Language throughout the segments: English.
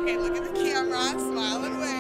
Okay, look at the camera, smile and wave.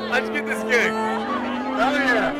Let's get this gig. Oh yeah.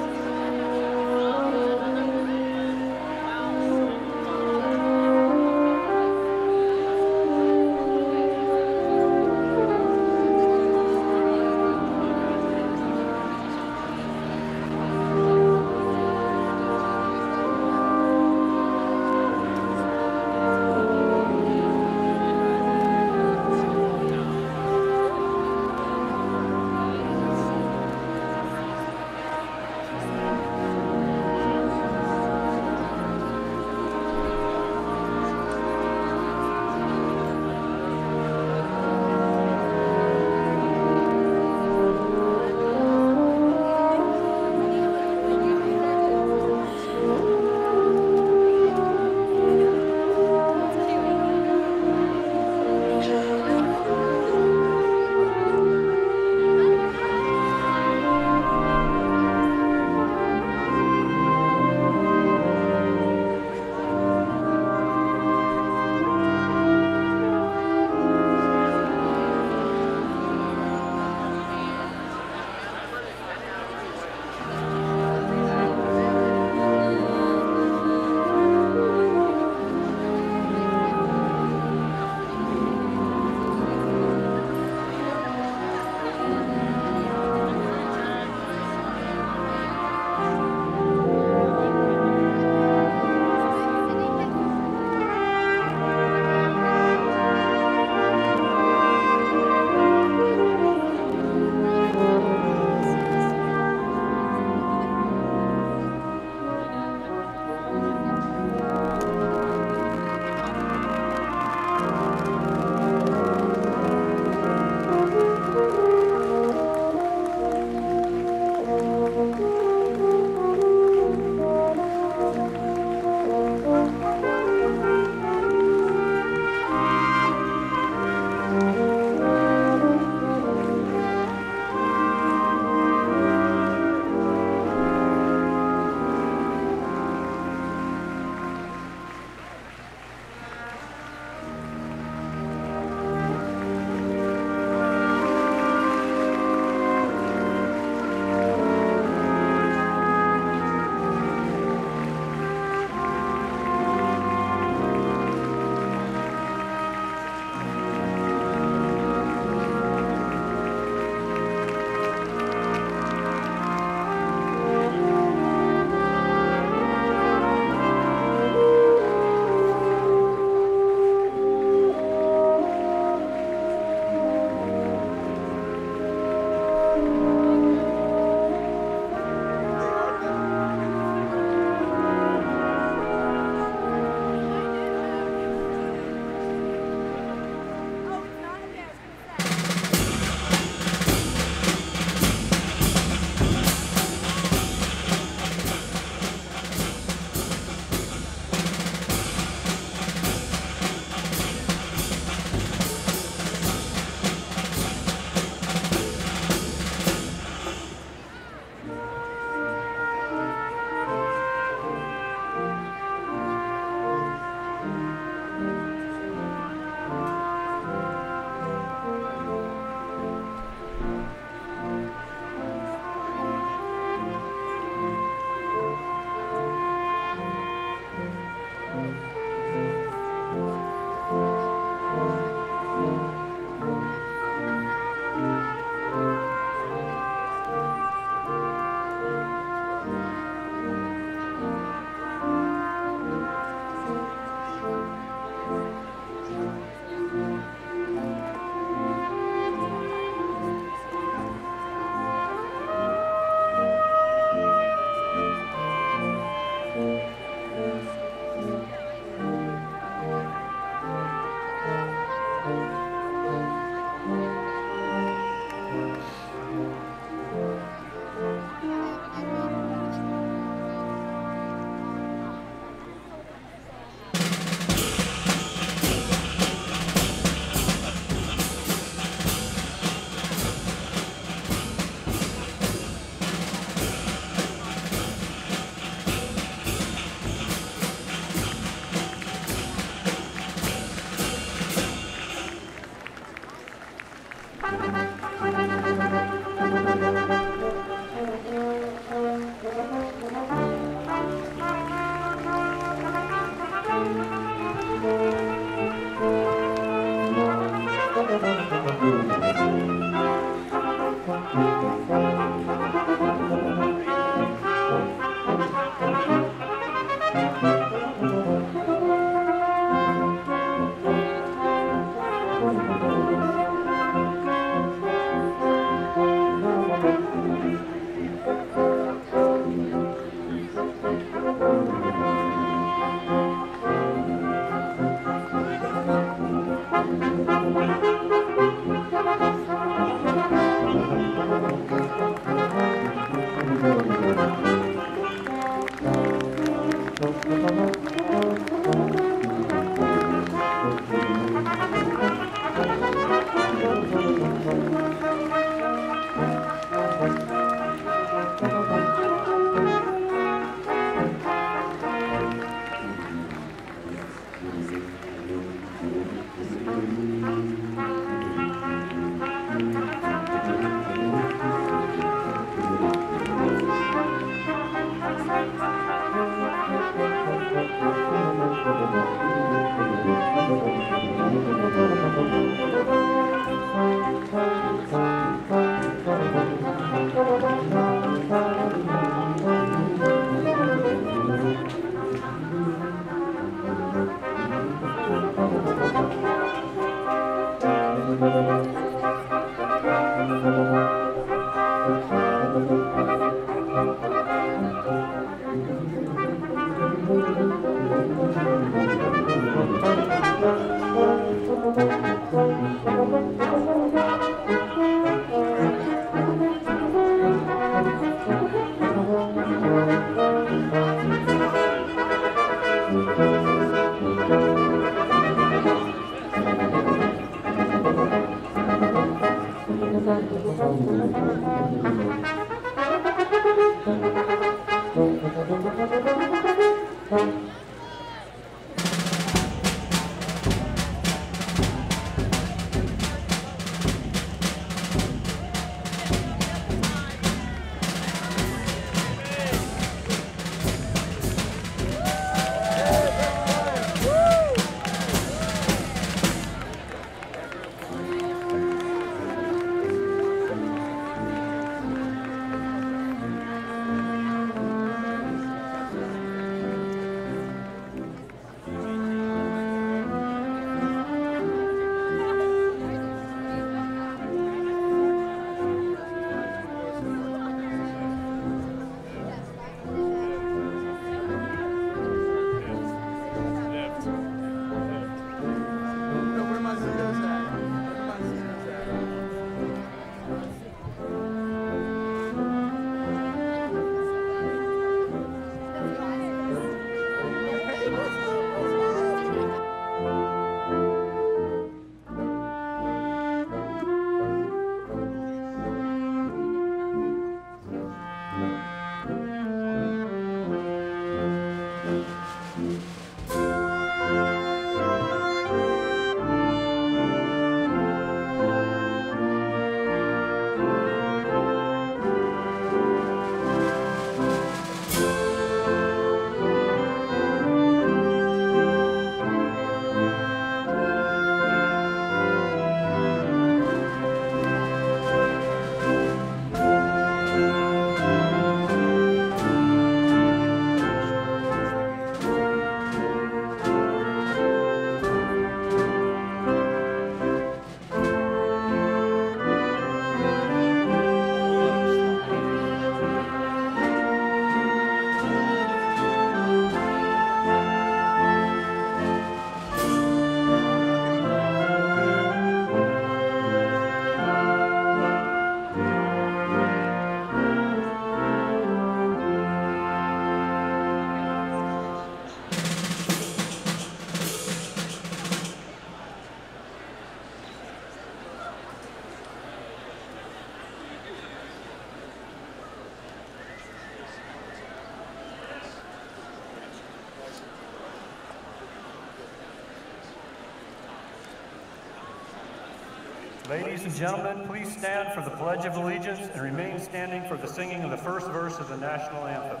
Ladies and gentlemen, please stand for the Pledge of Allegiance and remain standing for the singing of the first verse of the national anthem.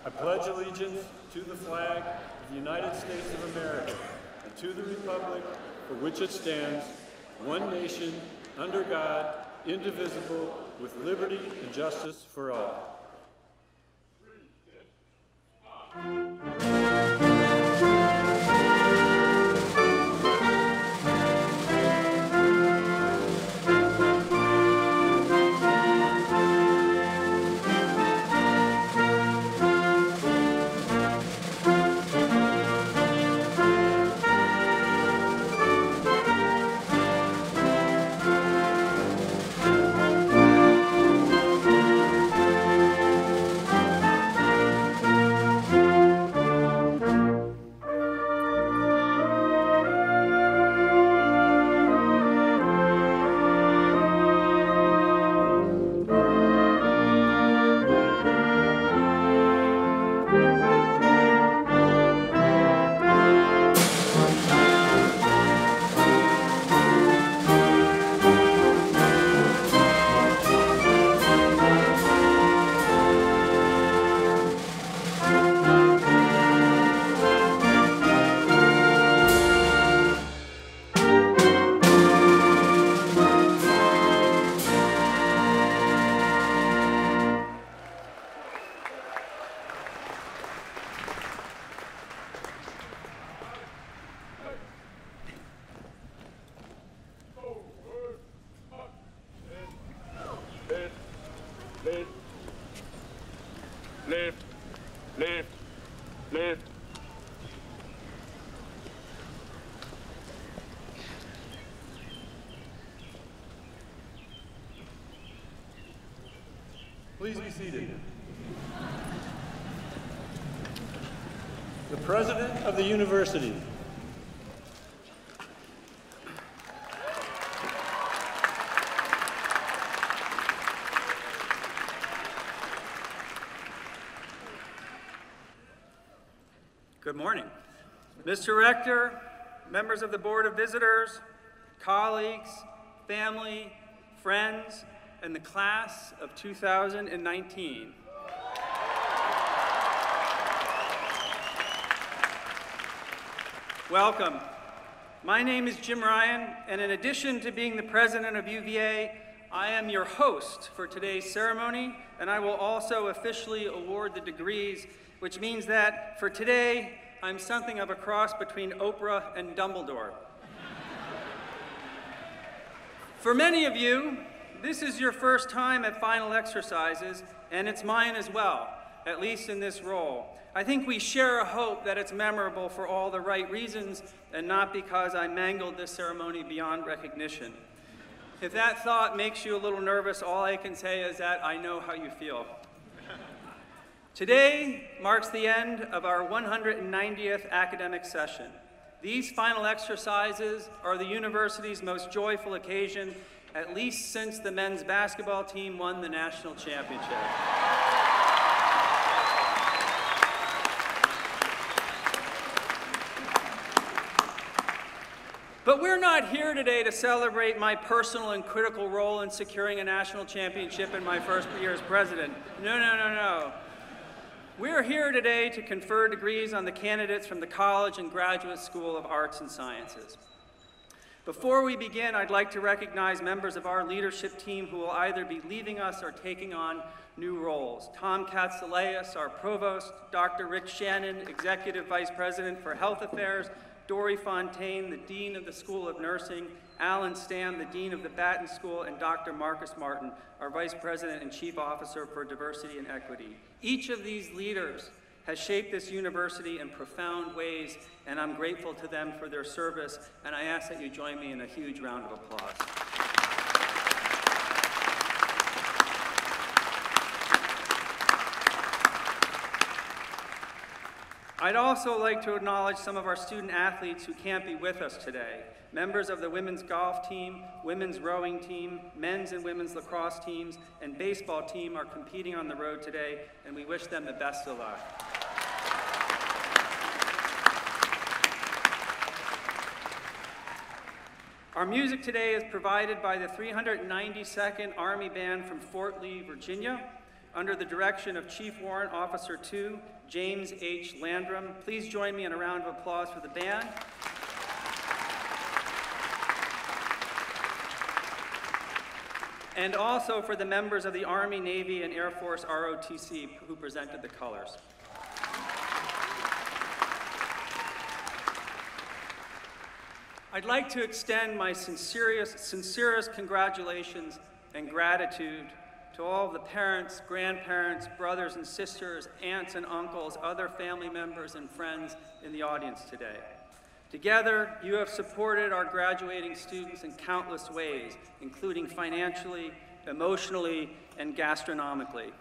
I pledge allegiance to the flag of the United States of America and to the republic for which it stands, one nation, under God, indivisible, with liberty and justice for all. Lift. Please be seated. The President of the University. Good morning. Mr. Rector, members of the Board of Visitors, colleagues, family, friends, and the class of 2019. Welcome. My name is Jim Ryan, and in addition to being the president of UVA, I am your host for today's ceremony, and I will also officially award the degrees, which means that for today, I'm something of a cross between Oprah and Dumbledore. For many of you, this is your first time at final exercises, and it's mine as well, at least in this role. I think we share a hope that it's memorable for all the right reasons and not because I mangled this ceremony beyond recognition. If that thought makes you a little nervous, all I can say is that I know how you feel. Today marks the end of our 190th academic session. These final exercises are the university's most joyful occasion, at least since the men's basketball team won the national championship. But we're not here today to celebrate my personal and critical role in securing a national championship in my first year as president. No. We're here today to confer degrees on the candidates from the College and Graduate School of Arts and Sciences. Before we begin, I'd like to recognize members of our leadership team who will either be leaving us or taking on new roles. Tom Katsouleas, our provost, Dr. Rick Shannon, Executive Vice President for Health Affairs, Dory Fontaine, the Dean of the School of Nursing, Alan Stamm, the Dean of the Batten School, and Dr. Marcus Martin, our Vice President and Chief Officer for Diversity and Equity. Each of these leaders has shaped this university in profound ways, and I'm grateful to them for their service, and I ask that you join me in a huge round of applause. I'd also like to acknowledge some of our student athletes who can't be with us today. Members of the women's golf team, women's rowing team, men's and women's lacrosse teams, and baseball team are competing on the road today, and we wish them the best of luck. Our music today is provided by the 392nd Army Band from Fort Lee, Virginia, under the direction of Chief Warrant Officer II, James H. Landrum. Please join me in a round of applause for the band. And also for the members of the Army, Navy, and Air Force ROTC who presented the colors. I'd like to extend my sincerest congratulations and gratitude to all of the parents, grandparents, brothers and sisters, aunts and uncles, other family members and friends in the audience today. Together, you have supported our graduating students in countless ways, including financially, emotionally, and gastronomically.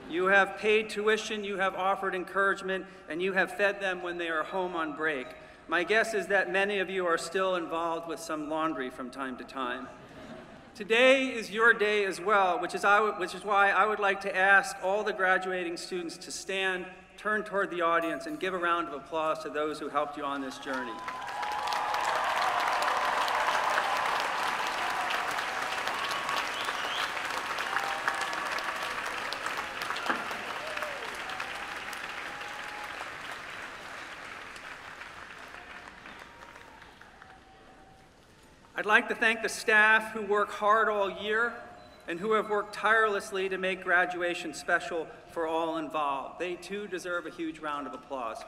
You have paid tuition, you have offered encouragement, and you have fed them when they are home on break. My guess is that many of you are still involved with some laundry from time to time. Today is your day as well, which is why I would like to ask all the graduating students to stand, turn toward the audience, and give a round of applause to those who helped you on this journey. I'd like to thank the staff who work hard all year and who have worked tirelessly to make graduation special for all involved. They too deserve a huge round of applause.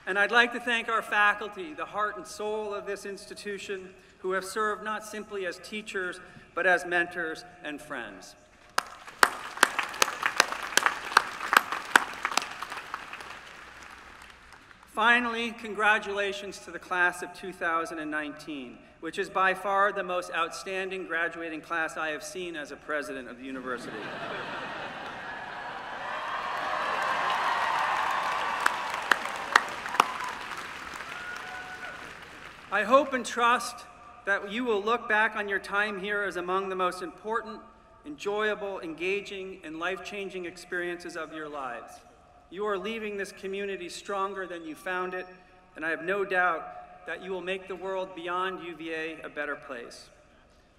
And I'd like to thank our faculty, the heart and soul of this institution, who have served not simply as teachers, but as mentors and friends. Finally, congratulations to the class of 2019, which is by far the most outstanding graduating class I have seen as a president of the university. I hope and trust that you will look back on your time here as among the most important, enjoyable, engaging, and life-changing experiences of your lives. You are leaving this community stronger than you found it, and I have no doubt that you will make the world beyond UVA a better place.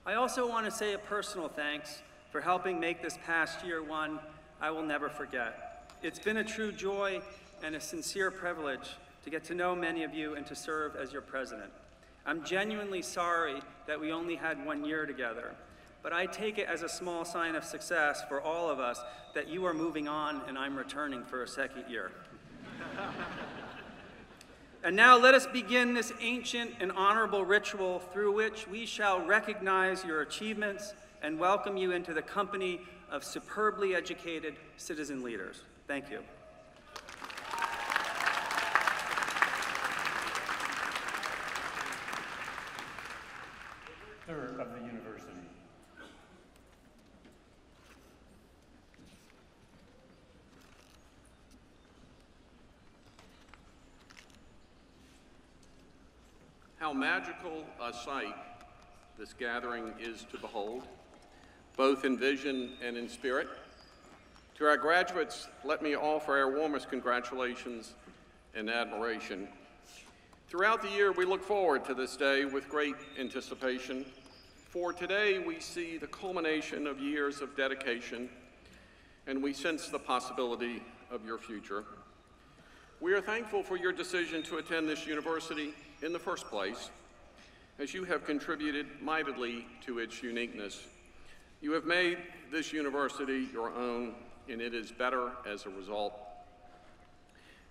I also want to say a personal thanks for helping make this past year one I will never forget. It's been a true joy and a sincere privilege to get to know many of you and to serve as your president. I'm genuinely sorry that we only had 1 year together, but I take it as a small sign of success for all of us that you are moving on and I'm returning for a second year. And now let us begin this ancient and honorable ritual through which we shall recognize your achievements and welcome you into the company of superbly educated citizen leaders. Thank you. Of the university. How magical a sight this gathering is to behold, both in vision and in spirit. To our graduates, let me offer our warmest congratulations and admiration. Throughout the year, we look forward to this day with great anticipation. For today, we see the culmination of years of dedication, and we sense the possibility of your future. We are thankful for your decision to attend this university in the first place, as you have contributed mightily to its uniqueness. You have made this university your own, and it is better as a result.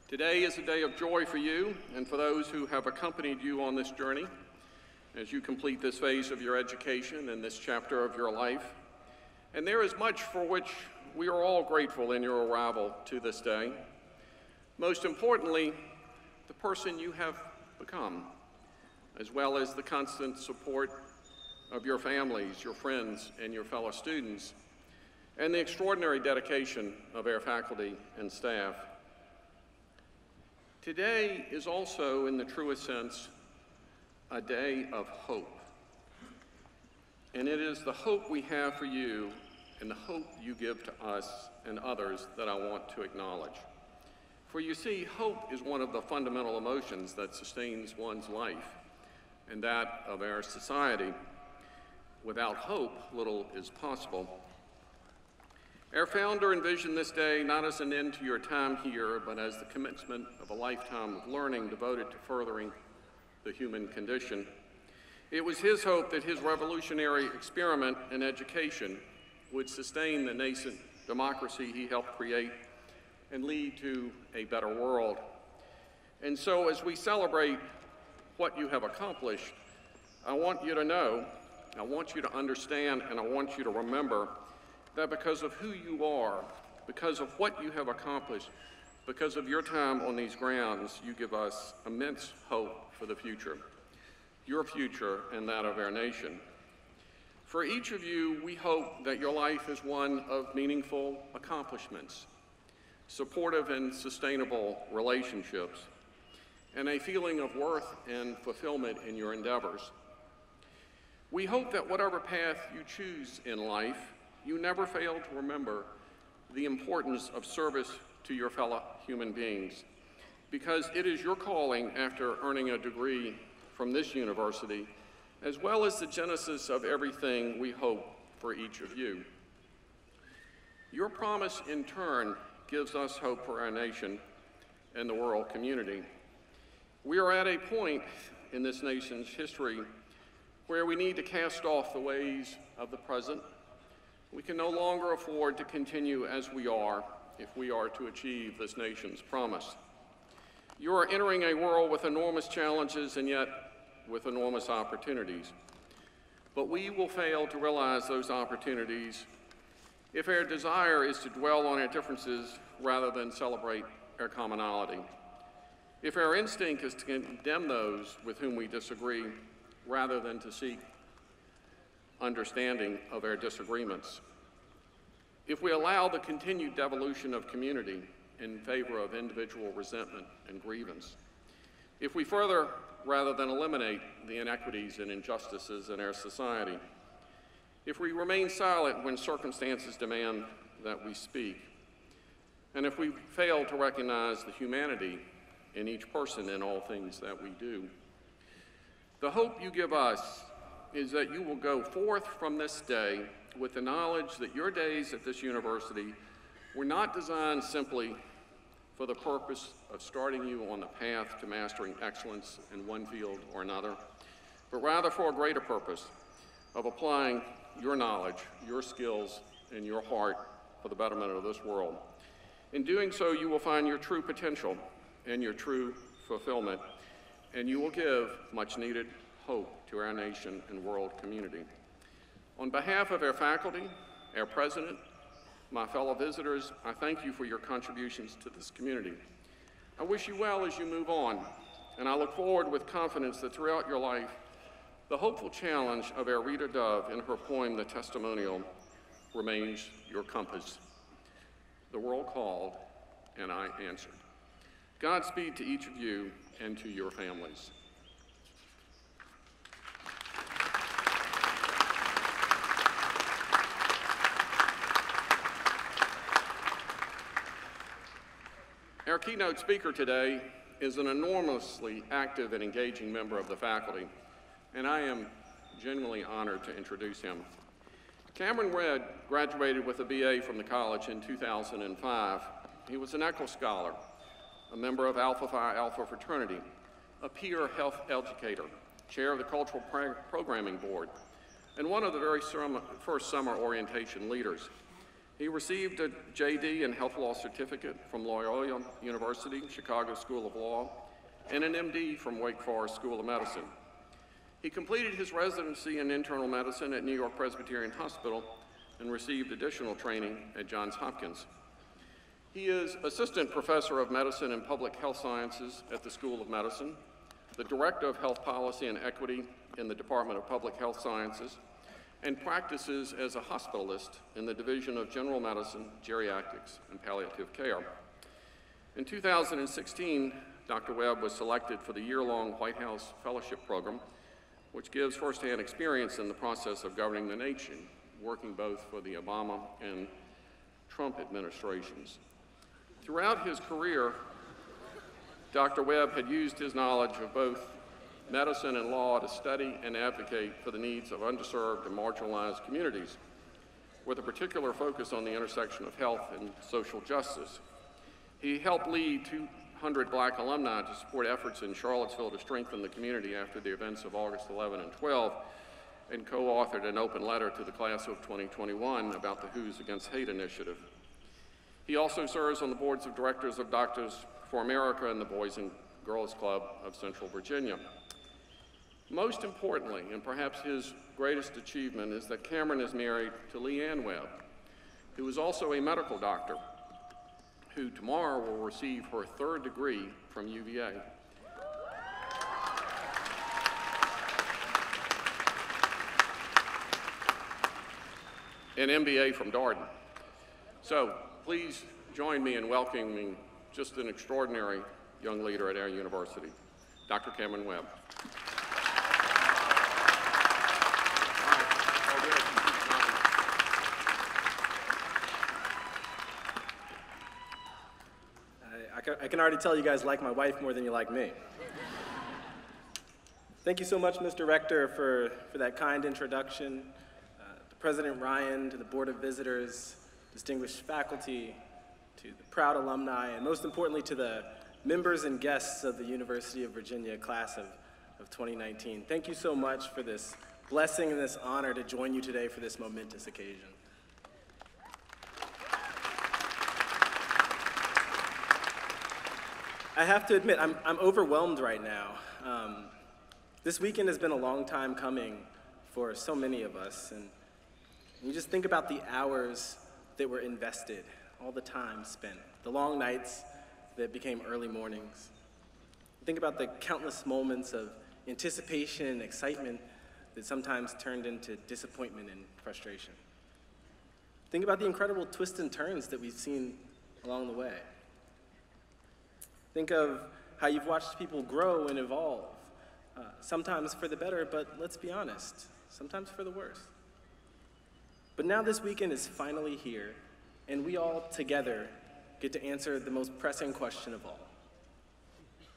Today is a day of joy for you and for those who have accompanied you on this journey as you complete this phase of your education and this chapter of your life. And there is much for which we are all grateful in your arrival to this day. Most importantly, the person you have become, as well as the constant support of your families, your friends, and your fellow students, and the extraordinary dedication of our faculty and staff. Today is also, in the truest sense, a day of hope. And it is the hope we have for you and the hope you give to us and others that I want to acknowledge. For you see, hope is one of the fundamental emotions that sustains one's life and that of our society. Without hope, little is possible. Our founder envisioned this day not as an end to your time here, but as the commencement of a lifetime of learning devoted to furthering the human condition. It was his hope that his revolutionary experiment in education would sustain the nascent democracy he helped create and lead to a better world. And so as we celebrate what you have accomplished, I want you to know, I want you to understand, and I want you to remember that because of who you are, because of what you have accomplished, because of your time on these grounds, you give us immense hope for the future, your future and that of our nation. For each of you, we hope that your life is one of meaningful accomplishments, supportive and sustainable relationships, and a feeling of worth and fulfillment in your endeavors. We hope that whatever path you choose in life, you never fail to remember the importance of service to your fellow human beings, because it is your calling after earning a degree from this university, as well as the genesis of everything we hope for each of you. Your promise, in turn, gives us hope for our nation and the world community. We are at a point in this nation's history where we need to cast off the ways of the present. We can no longer afford to continue as we are if we are to achieve this nation's promise. You are entering a world with enormous challenges and yet with enormous opportunities. But we will fail to realize those opportunities if our desire is to dwell on our differences rather than celebrate our commonality. If our instinct is to condemn those with whom we disagree rather than to seek understanding of our disagreements. If we allow the continued devolution of community in favor of individual resentment and grievance. If we further, rather than eliminate, the inequities and injustices in our society. If we remain silent when circumstances demand that we speak. And if we fail to recognize the humanity in each person in all things that we do. The hope you give us is that you will go forth from this day with the knowledge that your days at this university were not designed simply for the purpose of starting you on the path to mastering excellence in one field or another, but rather for a greater purpose of applying your knowledge, your skills, and your heart for the betterment of this world. In doing so, you will find your true potential and your true fulfillment, and you will give much needed hope to our nation and world community. On behalf of our faculty, our president, my fellow visitors, I thank you for your contributions to this community. I wish you well as you move on, and I look forward with confidence that throughout your life, the hopeful challenge of our Rita Dove in her poem, The Testimonial, remains your compass. The world called, and I answered. Godspeed to each of you and to your families. Our keynote speaker today is an enormously active and engaging member of the faculty, and I am genuinely honored to introduce him. Cameron Redd graduated with a BA from the college in 2005. He was an Echo Scholar, a member of Alpha Phi Alpha fraternity, a peer health educator, chair of the Cultural Programming Board, and one of the very first summer orientation leaders. He received a JD and Health Law Certificate from Loyola University, Chicago School of Law, and an MD from Wake Forest School of Medicine. He completed his residency in internal medicine at New York Presbyterian Hospital and received additional training at Johns Hopkins. He is Assistant Professor of Medicine and Public Health Sciences at the School of Medicine, the Director of Health Policy and Equity in the Department of Public Health Sciences, and practices as a hospitalist in the Division of General Medicine, Geriatrics, and Palliative Care. In 2016, Dr. Webb was selected for the year-long White House Fellowship Program, which gives firsthand experience in the process of governing the nation, working both for the Obama and Trump administrations. Throughout his career, Dr. Webb had used his knowledge of both medicine and law to study and advocate for the needs of underserved and marginalized communities, with a particular focus on the intersection of health and social justice. He helped lead 200 Black alumni to support efforts in Charlottesville to strengthen the community after the events of August 11 and 12, and co-authored an open letter to the class of 2021 about the Who's Against Hate initiative. He also serves on the boards of directors of Doctors for America and the Boys and Girls Club of Central Virginia. Most importantly, and perhaps his greatest achievement, is that Cameron is married to Leanne Webb, who is also a medical doctor, who tomorrow will receive her 3rd degree from UVA. An MBA from Darden. So please join me in welcoming just an extraordinary young leader at our university, Dr. Cameron Webb. I can already tell you guys like my wife more than you like me. Thank you so much, Mr. Rector, for that kind introduction. To President Ryan, to the Board of Visitors, distinguished faculty, to the proud alumni, and most importantly to the members and guests of the University of Virginia class of 2019. Thank you so much for this blessing and this honor to join you today for this momentous occasion. I have to admit, I'm overwhelmed right now. This weekend has been a long time coming for so many of us, and you just think about the hours that were invested, all the time spent, the long nights that became early mornings. Think about the countless moments of anticipation and excitement that sometimes turned into disappointment and frustration. Think about the incredible twists and turns that we've seen along the way. Think of how you've watched people grow and evolve, sometimes for the better, but let's be honest, sometimes for the worse. But now this weekend is finally here, and we all together get to answer the most pressing question of all.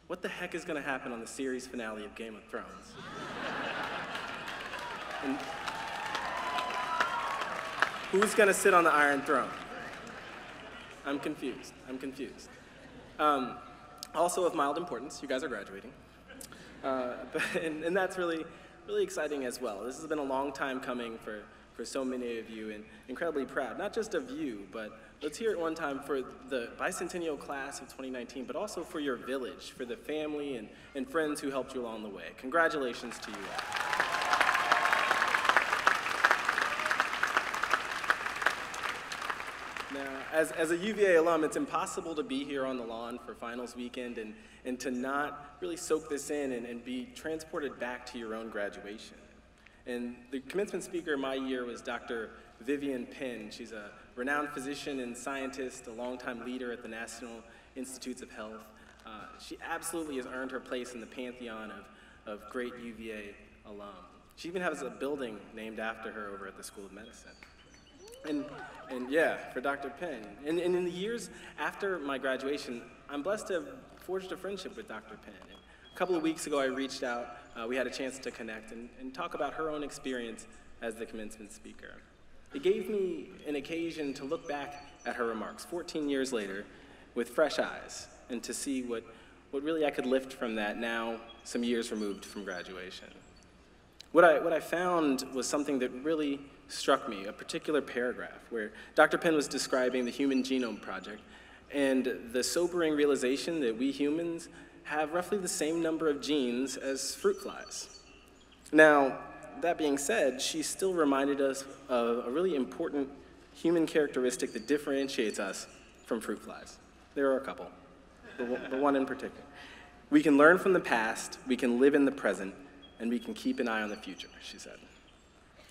What the heck is going to happen on the series finale of Game of Thrones? And who's going to sit on the Iron Throne? I'm confused. Also of mild importance, you guys are graduating. And that's really exciting as well. This has been a long time coming for so many of you, and incredibly proud, not just of you, but let's hear it one time for the bicentennial class of 2019, but also for your village, for the family and friends who helped you along the way. Congratulations to you all. Now, as a UVA alum, it's impossible to be here on the lawn for finals weekend and to not really soak this in and be transported back to your own graduation. And the commencement speaker my year was Dr. Vivian Penn. She's a renowned physician and scientist, a longtime leader at the National Institutes of Health. She absolutely has earned her place in the pantheon of great UVA alum. She even has a building named after her over at the School of Medicine. And yeah, for Dr. Penn. And in the years after my graduation, I'm blessed to have forged a friendship with Dr. Penn. And a couple of weeks ago, I reached out. We had a chance to connect and talk about her own experience as the commencement speaker. It gave me an occasion to look back at her remarks 14 years later with fresh eyes and to see what really I could lift from that now, some years removed from graduation. What I found was something that really struck me, a particular paragraph where Dr. Penn was describing the Human Genome Project and the sobering realization that we humans have roughly the same number of genes as fruit flies. Now, that being said, she still reminded us of a really important human characteristic that differentiates us from fruit flies. There are a couple, but one in particular. We can learn from the past, we can live in the present, and we can keep an eye on the future, she said.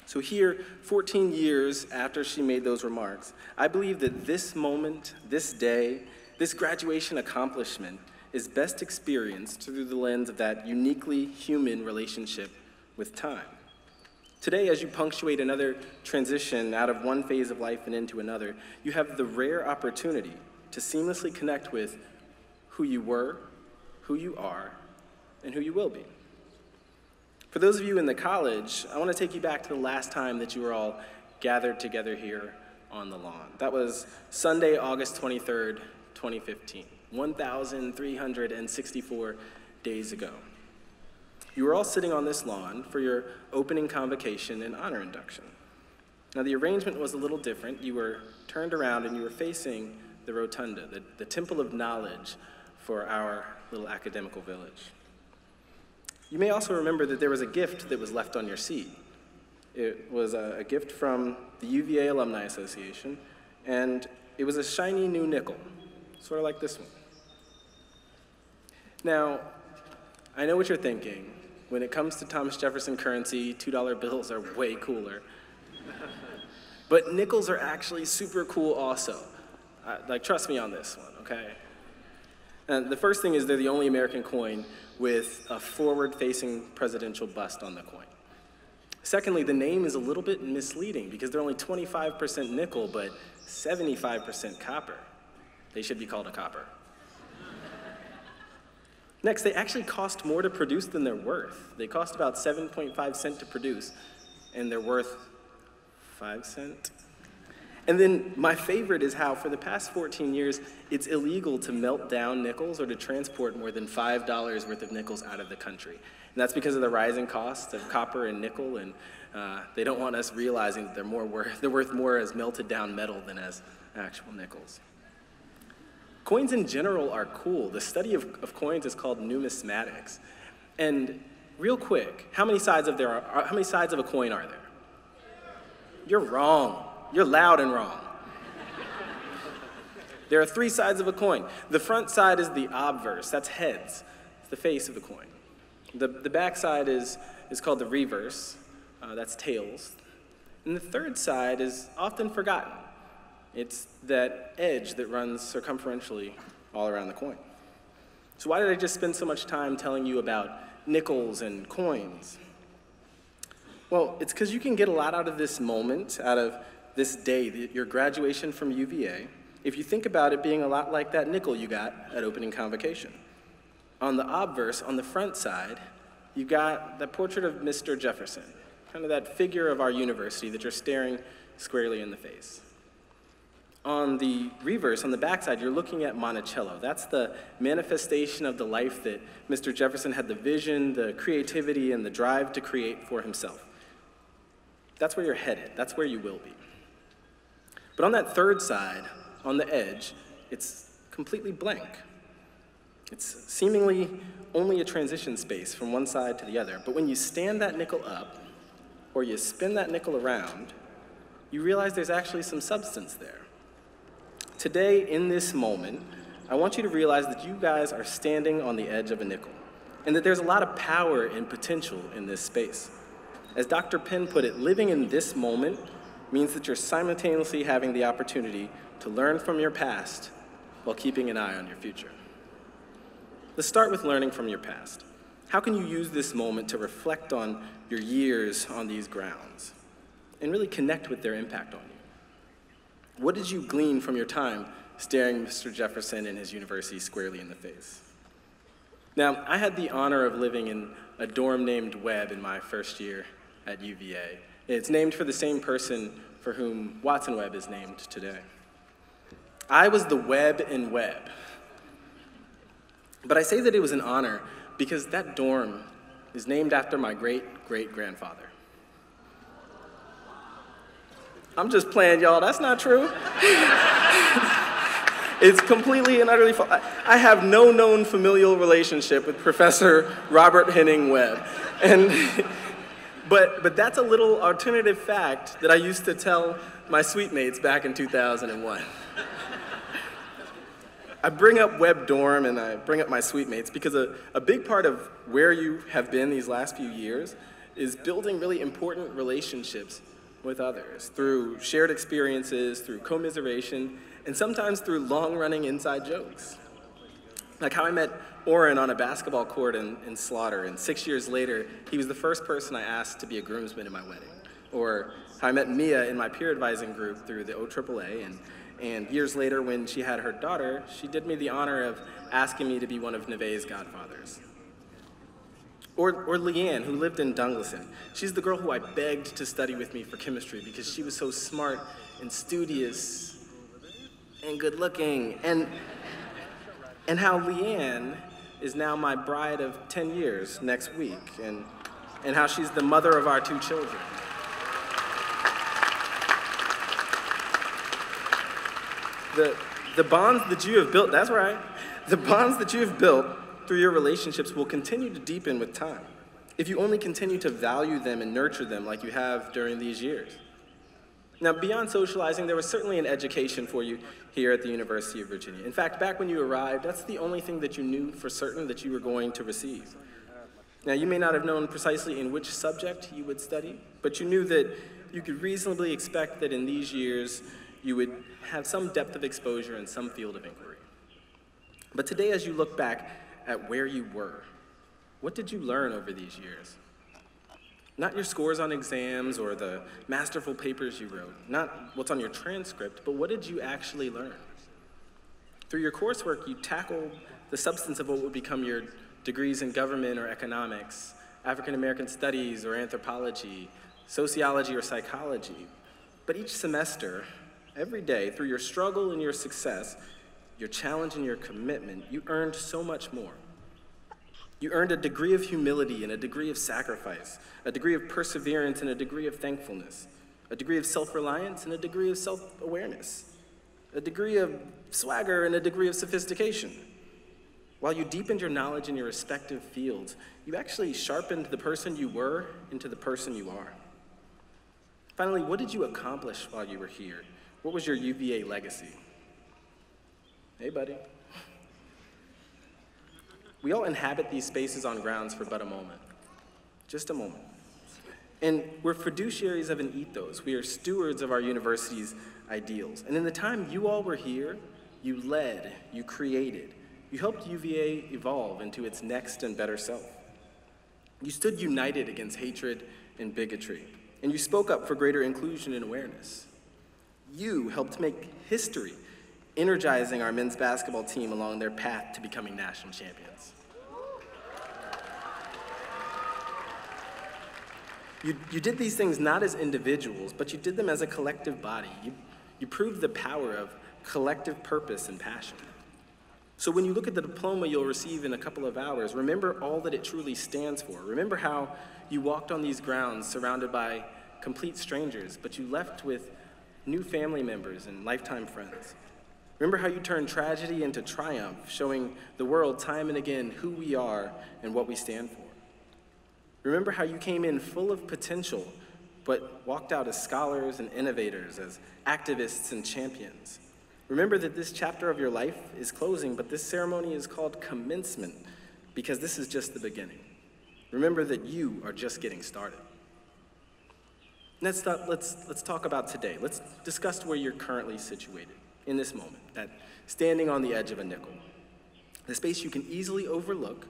So here, 14 years after she made those remarks, I believe that this moment, this day, this graduation accomplishment is best experienced through the lens of that uniquely human relationship with time. Today, as you punctuate another transition out of one phase of life and into another, you have the rare opportunity to seamlessly connect with who you were, who you are, and who you will be. For those of you in the college, I want to take you back to the last time that you were all gathered together here on the lawn. That was Sunday, August 23rd, 2015, 1,364 days ago. You were all sitting on this lawn for your opening convocation and honor induction. Now, the arrangement was a little different. You were turned around and you were facing the rotunda, the temple of knowledge for our little academical village. You may also remember that there was a gift that was left on your seat. It was a gift from the UVA Alumni Association, and it was a shiny new nickel, sort of like this one. Now, I know what you're thinking. When it comes to Thomas Jefferson currency, $2 bills are way cooler. But nickels are actually super cool also. Trust me on this one, okay? And the first thing is they're the only American coin with a forward-facing presidential bust on the coin. Secondly, the name is a little bit misleading because they're only 25% nickel, but 75% copper. They should be called a copper. Next, they actually cost more to produce than they're worth. They cost about 7.5 cents to produce, and they're worth 5 cents. And then my favorite is how for the past 14 years, it's illegal to melt down nickels or to transport more than $5 worth of nickels out of the country. And that's because of the rising costs of copper and nickel, and they don't want us realizing that they're worth more as melted down metal than as actual nickels. Coins in general are cool. The study of coins is called numismatics. And real quick, how many sides of a coin are there? You're wrong. You're loud and wrong. There are 3 sides of a coin. The front side is the obverse. That's heads. It's the face of the coin. The back side is called the reverse. That's tails. And the third side is often forgotten. It's that edge that runs circumferentially all around the coin. So why did I just spend so much time telling you about nickels and coins? Well, it's because you can get a lot out of this moment, out of this day, your graduation from UVA, if you think about it being a lot like that nickel you got at opening convocation. On the obverse, on the front side, you got that portrait of Mr. Jefferson, kind of that figure of our university that you're staring squarely in the face. On the reverse, on the backside, you're looking at Monticello. That's the manifestation of the life that Mr. Jefferson had the vision, the creativity, and the drive to create for himself. That's where you're headed. That's where you will be. But on that third side, on the edge, it's completely blank. It's seemingly only a transition space from one side to the other. But when you stand that nickel up, or you spin that nickel around, you realize there's actually some substance there. Today, in this moment, I want you to realize that you guys are standing on the edge of a nickel, and that there's a lot of power and potential in this space. As Dr. Penn put it, living in this moment means that you're simultaneously having the opportunity to learn from your past while keeping an eye on your future. Let's start with learning from your past. How can you use this moment to reflect on your years on these grounds and really connect with their impact on you? What did you glean from your time staring Mr. Jefferson and his university squarely in the face? Now, I had the honor of living in a dorm named Webb in my first year at UVA. It's named for the same person for whom Watson Webb is named today. I was the Webb in Webb. But I say that it was an honor because that dorm is named after my great-great-grandfather. I'm just playing, y'all. That's not true. It's completely and utterly false. I have no known familial relationship with Professor Robert Henning Webb. But that's a little alternative fact that I used to tell my suite mates back in 2001. I bring up Webb Dorm and I bring up my suite mates because a big part of where you have been these last few years is building really important relationships with others through shared experiences, through commiseration, and sometimes through long-running inside jokes. Like how I met Orrin on a basketball court in Slaughter, and 6 years later, he was the first person I asked to be a groomsman in my wedding. Or how I met Mia in my peer advising group through the OAAA, And years later, when she had her daughter, she did me the honor of asking me to be one of Neve's godfathers. Or Leanne, who lived in Dungleson. She's the girl who I begged to study with me for chemistry because she was so smart and studious and good looking. And how Leanne is now my bride of 10 years next week, and how she's the mother of our 2 children. The bonds that you have built, that's right, the bonds that you have built through your relationships will continue to deepen with time if you only continue to value them and nurture them like you have during these years. Now, beyond socializing, there was certainly an education for you here at the University of Virginia. In fact, back when you arrived, that's the only thing that you knew for certain that you were going to receive. Now, you may not have known precisely in which subject you would study, but you knew that you could reasonably expect that in these years, you would have some depth of exposure in some field of inquiry. But today, as you look back at where you were, what did you learn over these years? Not your scores on exams or the masterful papers you wrote, not what's on your transcript, but what did you actually learn? Through your coursework, you tackled the substance of what would become your degrees in government or economics, African American studies or anthropology, sociology or psychology. But each semester, every day, through your struggle and your success, your challenge and your commitment, you earned so much more. You earned a degree of humility and a degree of sacrifice, a degree of perseverance and a degree of thankfulness, a degree of self-reliance and a degree of self-awareness, a degree of swagger and a degree of sophistication. While you deepened your knowledge in your respective fields, you actually sharpened the person you were into the person you are. Finally, what did you accomplish while you were here? What was your UVA legacy? Hey, buddy. We all inhabit these spaces on grounds for but a moment, just a moment. And we're fiduciaries of an ethos. We are stewards of our university's ideals. And in the time you all were here, you led, you created, you helped UVA evolve into its next and better self. You stood united against hatred and bigotry, and you spoke up for greater inclusion and awareness. You helped make history, energizing our men's basketball team along their path to becoming national champions. You did these things not as individuals, but you did them as a collective body. You proved the power of collective purpose and passion. So when you look at the diploma you'll receive in a couple of hours, remember all that it truly stands for. Remember how you walked on these grounds surrounded by complete strangers, but you left with new family members and lifetime friends. Remember how you turned tragedy into triumph, showing the world time and again who we are and what we stand for. Remember how you came in full of potential, but walked out as scholars and innovators, as activists and champions. Remember that this chapter of your life is closing, but this ceremony is called commencement, because this is just the beginning. Remember that you are just getting started. Let's talk about today. Let's discuss where you're currently situated in this moment, that standing on the edge of a nickel, the space you can easily overlook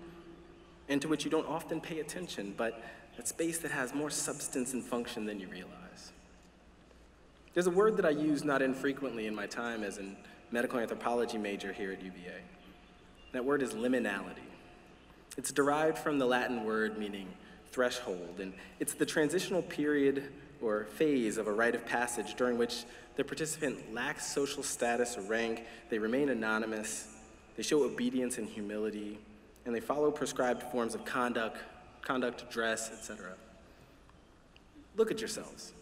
and to which you don't often pay attention, but that space that has more substance and function than you realize. There's a word that I use not infrequently in my time as a medical anthropology major here at UVA. That word is liminality. It's derived from the Latin word meaning threshold, and it's the transitional period or phase of a rite of passage during which the participant lacks social status or rank, they remain anonymous, they show obedience and humility, and they follow prescribed forms of conduct, dress, etc. Look at yourselves.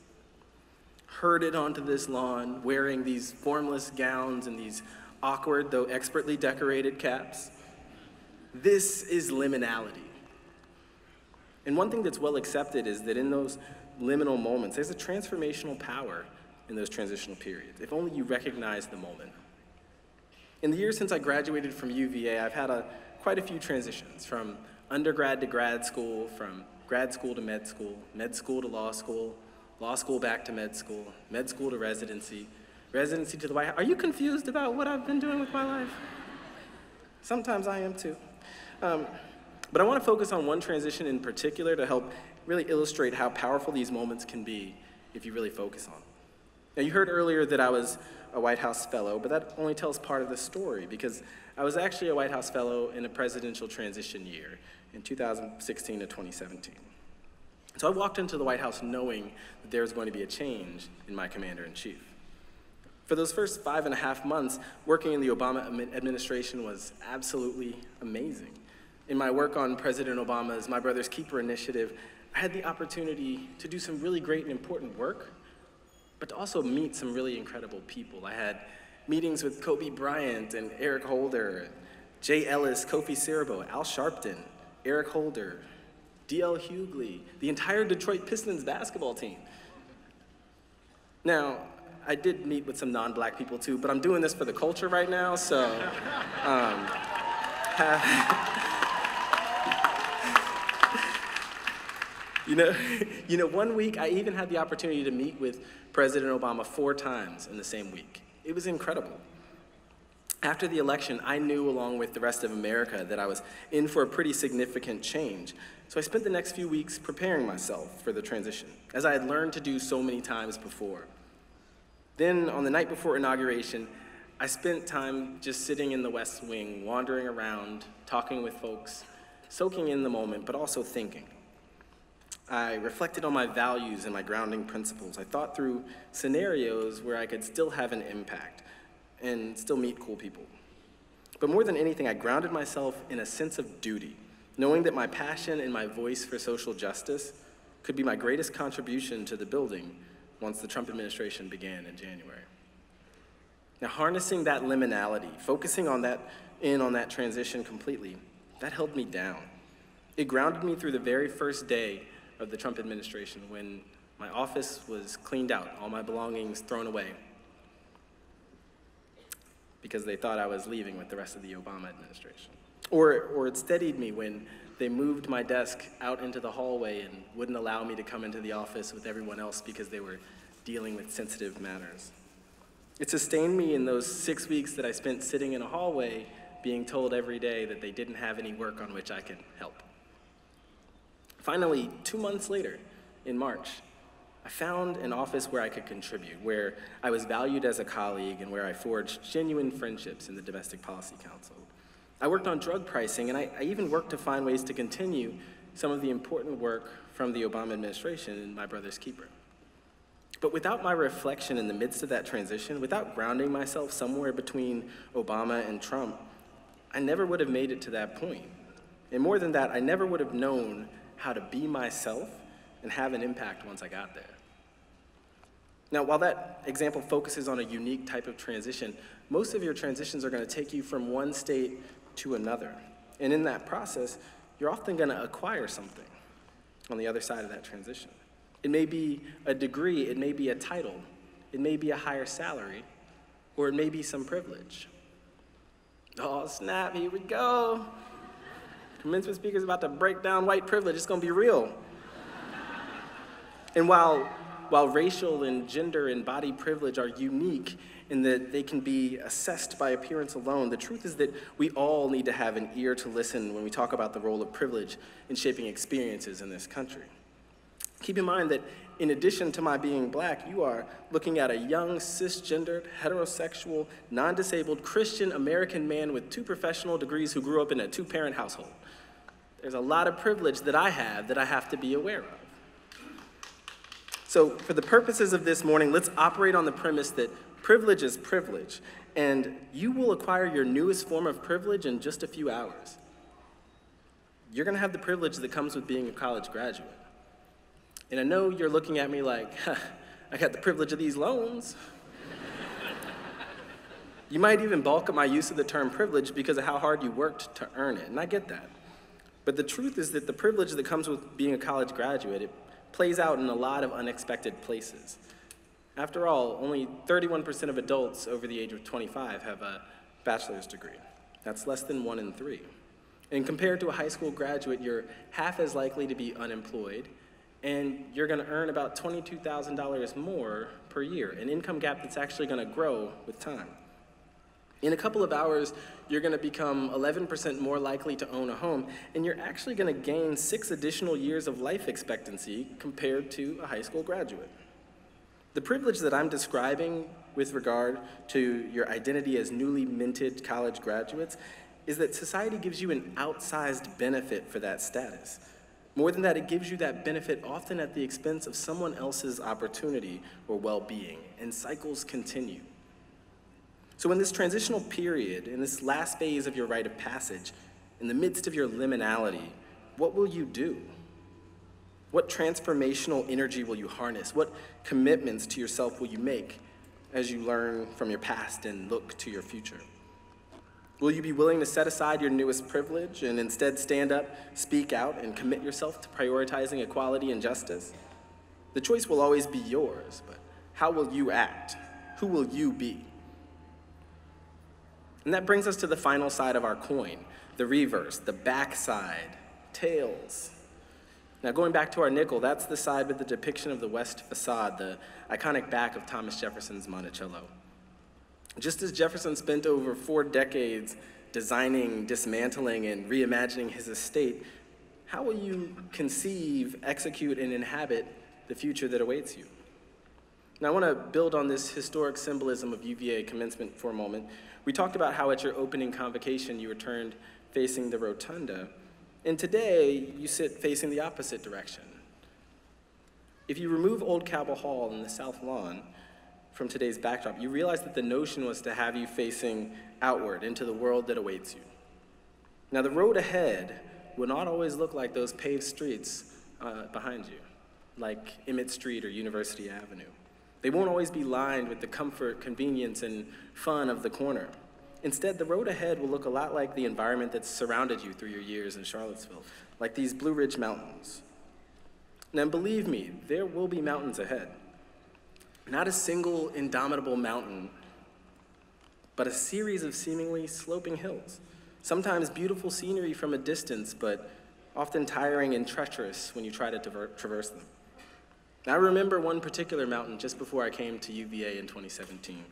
Herded onto this lawn, wearing these formless gowns and these awkward, though expertly decorated caps. This is liminality. And one thing that's well accepted is that in those liminal moments, there's a transformational power in those transitional periods, if only you recognize the moment. In the years since I graduated from UVA, I've had quite a few transitions, from undergrad to grad school, from grad school to med school to law school back to med school to residency to the White House. Are you confused about what I've been doing with my life? Sometimes I am too. But I want to focus on one transition in particular to help really illustrate how powerful these moments can be if you really focus on them. Now, you heard earlier that I was a White House fellow, but that only tells part of the story because I was actually a White House fellow in a presidential transition year in 2016 to 2017. So I walked into the White House knowing that there was going to be a change in my commander-in-chief. For those first 5.5 months, working in the Obama administration was absolutely amazing. In my work on President Obama's My Brother's Keeper initiative, I had the opportunity to do some really great and important work, but to also meet some really incredible people. I had meetings with Kobe Bryant and Eric Holder, Jay Ellis, Kofi Siriboe, Al Sharpton, Eric Holder, D.L. Hughley, the entire Detroit Pistons basketball team. Now, I did meet with some non-black people too, but I'm doing this for the culture right now, so. You know, one week I even had the opportunity to meet with President Obama 4 times in the same week. It was incredible. After the election, I knew along with the rest of America that I was in for a pretty significant change. So I spent the next few weeks preparing myself for the transition, as I had learned to do so many times before. Then, on the night before inauguration, I spent time just sitting in the West Wing, wandering around, talking with folks, soaking in the moment, but also thinking. I reflected on my values and my grounding principles. I thought through scenarios where I could still have an impact and still meet cool people. But more than anything, I grounded myself in a sense of duty, knowing that my passion and my voice for social justice could be my greatest contribution to the building once the Trump administration began in January. Now, harnessing that liminality, focusing on that transition completely, that held me down. It grounded me through the very first day of the Trump administration when my office was cleaned out, all my belongings thrown away, because they thought I was leaving with the rest of the Obama administration. Or it steadied me when they moved my desk out into the hallway and wouldn't allow me to come into the office with everyone else because they were dealing with sensitive matters. It sustained me in those 6 weeks that I spent sitting in a hallway being told every day that they didn't have any work on which I could help. Finally, 2 months later, in March, I found an office where I could contribute, where I was valued as a colleague and where I forged genuine friendships in the Domestic Policy Council. I worked on drug pricing, and I even worked to find ways to continue some of the important work from the Obama administration in My Brother's Keeper. But without my reflection in the midst of that transition, without grounding myself somewhere between Obama and Trump, I never would have made it to that point. And more than that, I never would have known how to be myself and have an impact once I got there. Now, while that example focuses on a unique type of transition, most of your transitions are going to take you from one state to another. And in that process, you're often going to acquire something on the other side of that transition. It may be a degree, it may be a title, it may be a higher salary, or it may be some privilege. Oh, snap, here we go. Commencement speaker's about to break down white privilege. It's going to be real. And while racial and gender and body privilege are unique in that they can be assessed by appearance alone, the truth is that we all need to have an ear to listen when we talk about the role of privilege in shaping experiences in this country. Keep in mind that in addition to my being black, you are looking at a young, cisgendered, heterosexual, non-disabled Christian American man with 2 professional degrees who grew up in a 2-parent household. There's a lot of privilege that I have to be aware of. So for the purposes of this morning, let's operate on the premise that privilege is privilege, and you will acquire your newest form of privilege in just a few hours. You're gonna have the privilege that comes with being a college graduate. And I know you're looking at me like, I got the privilege of these loans. You might even balk at my use of the term privilege because of how hard you worked to earn it, and I get that. But the truth is that the privilege that comes with being a college graduate, it plays out in a lot of unexpected places. After all, only 31% of adults over the age of 25 have a bachelor's degree. That's less than 1 in 3. And compared to a high school graduate, you're half as likely to be unemployed, and you're gonna earn about $22,000 more per year, an income gap that's actually gonna grow with time. In a couple of hours, you're gonna become 11% more likely to own a home, and you're actually gonna gain 6 additional years of life expectancy compared to a high school graduate. The privilege that I'm describing with regard to your identity as newly minted college graduates is that society gives you an outsized benefit for that status. More than that, it gives you that benefit often at the expense of someone else's opportunity or well-being, and cycles continue. So in this transitional period, in this last phase of your rite of passage, in the midst of your liminality, what will you do? What transformational energy will you harness? What commitments to yourself will you make as you learn from your past and look to your future? Will you be willing to set aside your newest privilege and instead stand up, speak out, and commit yourself to prioritizing equality and justice? The choice will always be yours, but how will you act? Who will you be? And that brings us to the final side of our coin, the reverse, the backside, tails. Now, going back to our nickel, that's the side with the depiction of the west facade, the iconic back of Thomas Jefferson's Monticello. Just as Jefferson spent over 4 decades designing, dismantling, and reimagining his estate, how will you conceive, execute, and inhabit the future that awaits you? Now, I want to build on this historic symbolism of UVA commencement for a moment. We talked about how at your opening convocation you returned facing the rotunda, and today you sit facing the opposite direction. If you remove Old Cabell Hall and the South Lawn from today's backdrop, you realize that the notion was to have you facing outward into the world that awaits you. Now, the road ahead will not always look like those paved streets behind you, like Emmett Street or University Avenue. They won't always be lined with the comfort, convenience, and fun of the corner. Instead, the road ahead will look a lot like the environment that's surrounded you through your years in Charlottesville, like these Blue Ridge Mountains. Now, believe me, there will be mountains ahead. Not a single indomitable mountain, but a series of seemingly sloping hills. Sometimes beautiful scenery from a distance, but often tiring and treacherous when you try to traverse them. Now, I remember one particular mountain just before I came to UVA in 2017.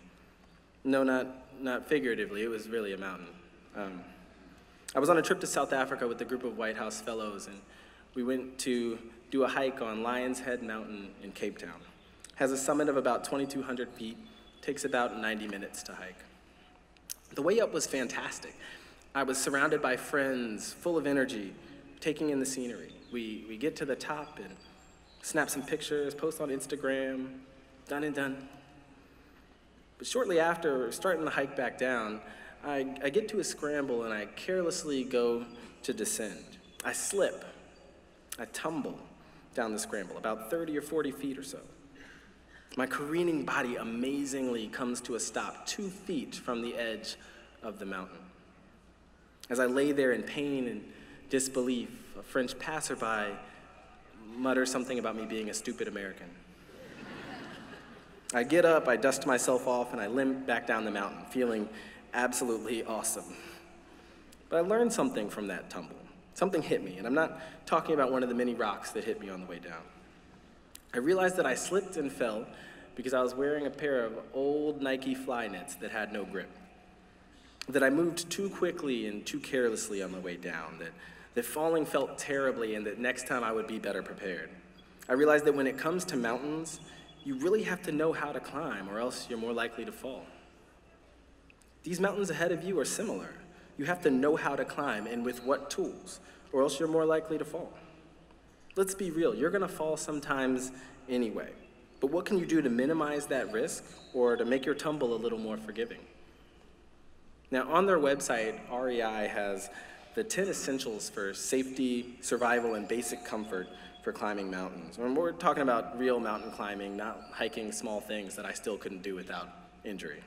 No, not figuratively, it was really a mountain. I was on a trip to South Africa with a group of White House fellows, and we went to do a hike on Lion's Head Mountain in Cape Town. It has a summit of about 2,200 feet, takes about 90 minutes to hike. The way up was fantastic. I was surrounded by friends, full of energy, taking in the scenery. We get to the top and snap some pictures, post on Instagram, done and done. But shortly after starting the hike back down, I get to a scramble and I carelessly go to descend. I slip, I tumble down the scramble, about 30 or 40 feet or so. My careening body amazingly comes to a stop 2 feet from the edge of the mountain. As I lay there in pain and disbelief, a French passerby mutters something about me being a stupid American. I get up, I dust myself off, and I limp back down the mountain, feeling absolutely awesome. But I learned something from that tumble. Something hit me, and I'm not talking about one of the many rocks that hit me on the way down. I realized that I slipped and fell because I was wearing a pair of old Nike Flyknits that had no grip. That I moved too quickly and too carelessly on my way down, that falling felt terribly, and that next time I would be better prepared. I realized that when it comes to mountains, you really have to know how to climb, or else you're more likely to fall. These mountains ahead of you are similar. You have to know how to climb, and with what tools, or else you're more likely to fall. Let's be real, you're gonna fall sometimes anyway. But what can you do to minimize that risk, or to make your tumble a little more forgiving? Now, on their website, REI has the 10 essentials for safety, survival, and basic comfort for climbing mountains. And we're talking about real mountain climbing, not hiking small things that I still couldn't do without injury.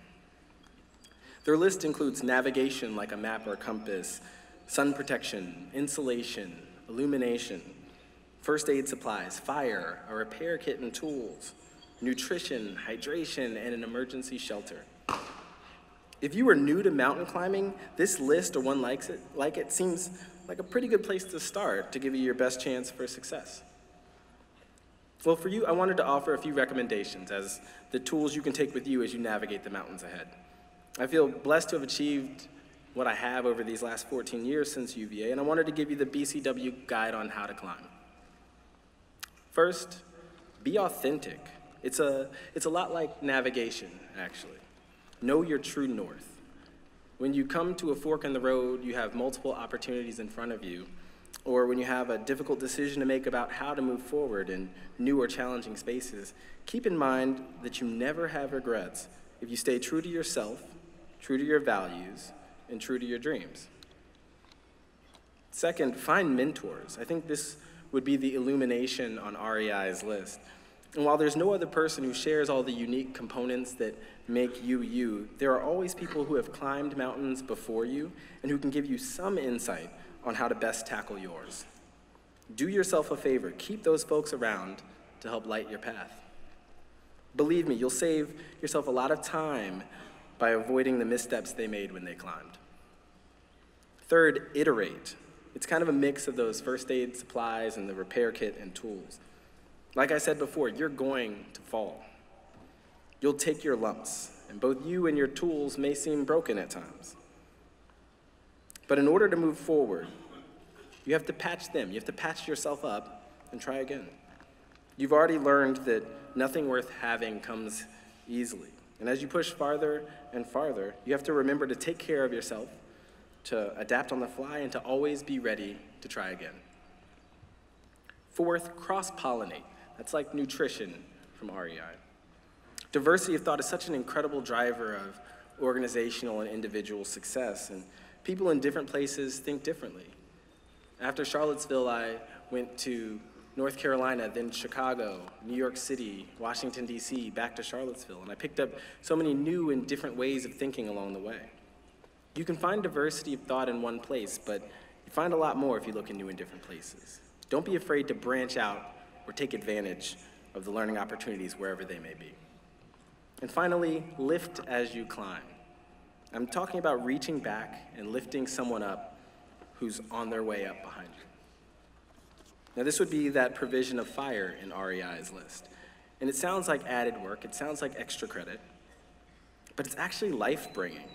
Their list includes navigation like a map or a compass, sun protection, insulation, illumination, first aid supplies, fire, a repair kit and tools, nutrition, hydration, and an emergency shelter. If you are new to mountain climbing, this list or one like it seems like a pretty good place to start to give you your best chance for success. Well, for you, I wanted to offer a few recommendations as the tools you can take with you as you navigate the mountains ahead. I feel blessed to have achieved what I have over these last 14 years since UVA, and I wanted to give you the BCW guide on how to climb. First, be authentic. It's a lot like navigation, actually. Know your true north. When you come to a fork in the road, you have multiple opportunities in front of you, or when you have a difficult decision to make about how to move forward in new or challenging spaces, keep in mind that you never have regrets if you stay true to yourself, true to your values, and true to your dreams. Second, find mentors. I think this would be the illumination on REI's list. And while there's no other person who shares all the unique components that make you you, there are always people who have climbed mountains before you and who can give you some insight on how to best tackle yours. Do yourself a favor, keep those folks around to help light your path. Believe me, you'll save yourself a lot of time by avoiding the missteps they made when they climbed. Third, iterate. It's kind of a mix of those first aid supplies and the repair kit and tools. Like I said before, you're going to fall. You'll take your lumps, and both you and your tools may seem broken at times. But in order to move forward, you have to patch them. You have to patch yourself up and try again. You've already learned that nothing worth having comes easily. And as you push farther and farther, you have to remember to take care of yourself, to adapt on the fly, and to always be ready to try again. Fourth, cross-pollinate. That's like nutrition from REI. Diversity of thought is such an incredible driver of organizational and individual success, and people in different places think differently. After Charlottesville, I went to North Carolina, then Chicago, New York City, Washington, D.C., back to Charlottesville, and I picked up so many new and different ways of thinking along the way. You can find diversity of thought in one place, but you find a lot more if you look in new and different places. Don't be afraid to branch out or take advantage of the learning opportunities wherever they may be. And finally, lift as you climb. I'm talking about reaching back and lifting someone up who's on their way up behind you. Now, this would be that provision of fire in REI's list. And it sounds like added work, it sounds like extra credit, but it's actually life-bringing.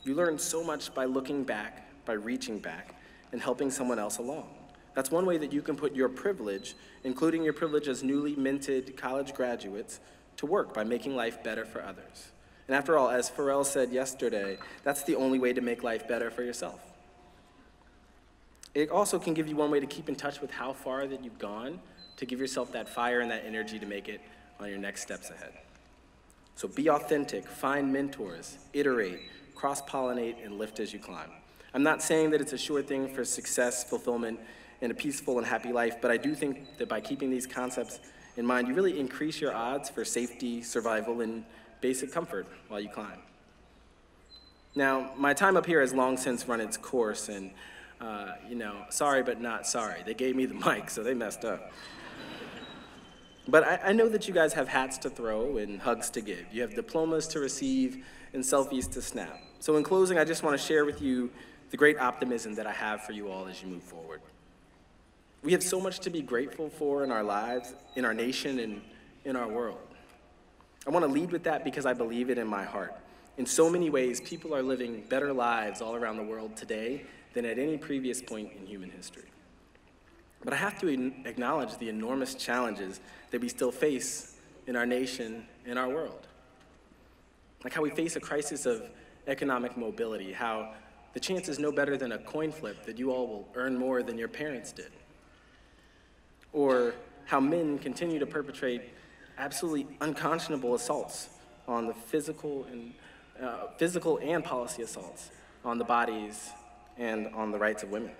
You learn so much by looking back, by reaching back, and helping someone else along. That's one way that you can put your privilege, including your privilege as newly minted college graduates, to work by making life better for others. And after all, as Pharrell said yesterday, that's the only way to make life better for yourself. It also can give you one way to keep in touch with how far that you've gone, to give yourself that fire and that energy to make it on your next steps ahead. So be authentic, find mentors, iterate, cross-pollinate, and lift as you climb. I'm not saying that it's a sure thing for success, fulfillment, and a peaceful and happy life, but I do think that by keeping these concepts in mind, you really increase your odds for safety, survival, and basic comfort while you climb. Now, my time up here has long since run its course, and sorry but not sorry. They gave me the mic, so they messed up. But I know that you guys have hats to throw and hugs to give. You have diplomas to receive and selfies to snap. So in closing, I just want to share with you the great optimism that I have for you all as you move forward. We have so much to be grateful for in our lives, in our nation, and in our world. I want to lead with that because I believe it in my heart. In so many ways, people are living better lives all around the world today than at any previous point in human history. But I have to acknowledge the enormous challenges that we still face in our nation and our world. Like how we face a crisis of economic mobility, how the chance is no better than a coin flip that you all will earn more than your parents did. Or how men continue to perpetrate absolutely unconscionable assaults on the physical and policy assaults on the bodies and on the rights of women.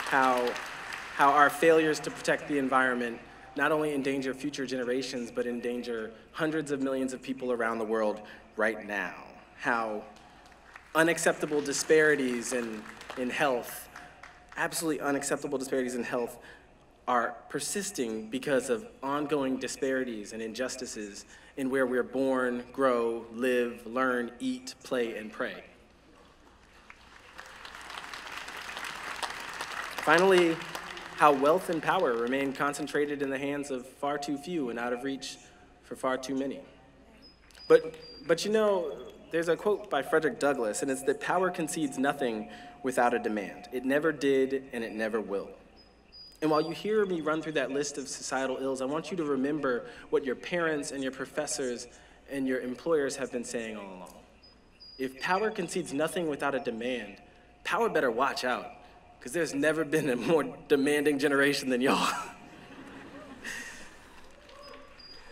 How our failures to protect the environment not only endanger future generations, but endanger hundreds of millions of people around the world right now. How unacceptable disparities in health, absolutely unacceptable disparities in health, are persisting because of ongoing disparities and injustices in where we're born, grow, live, learn, eat, play, and pray. Finally, how wealth and power remain concentrated in the hands of far too few and out of reach for far too many. But you know, There's a quote by Frederick Douglass, and it's that power concedes nothing without a demand. It never did, and it never will. And while you hear me run through that list of societal ills, I want you to remember what your parents and your professors and your employers have been saying all along. If power concedes nothing without a demand, power better watch out, because there's never been a more demanding generation than y'all.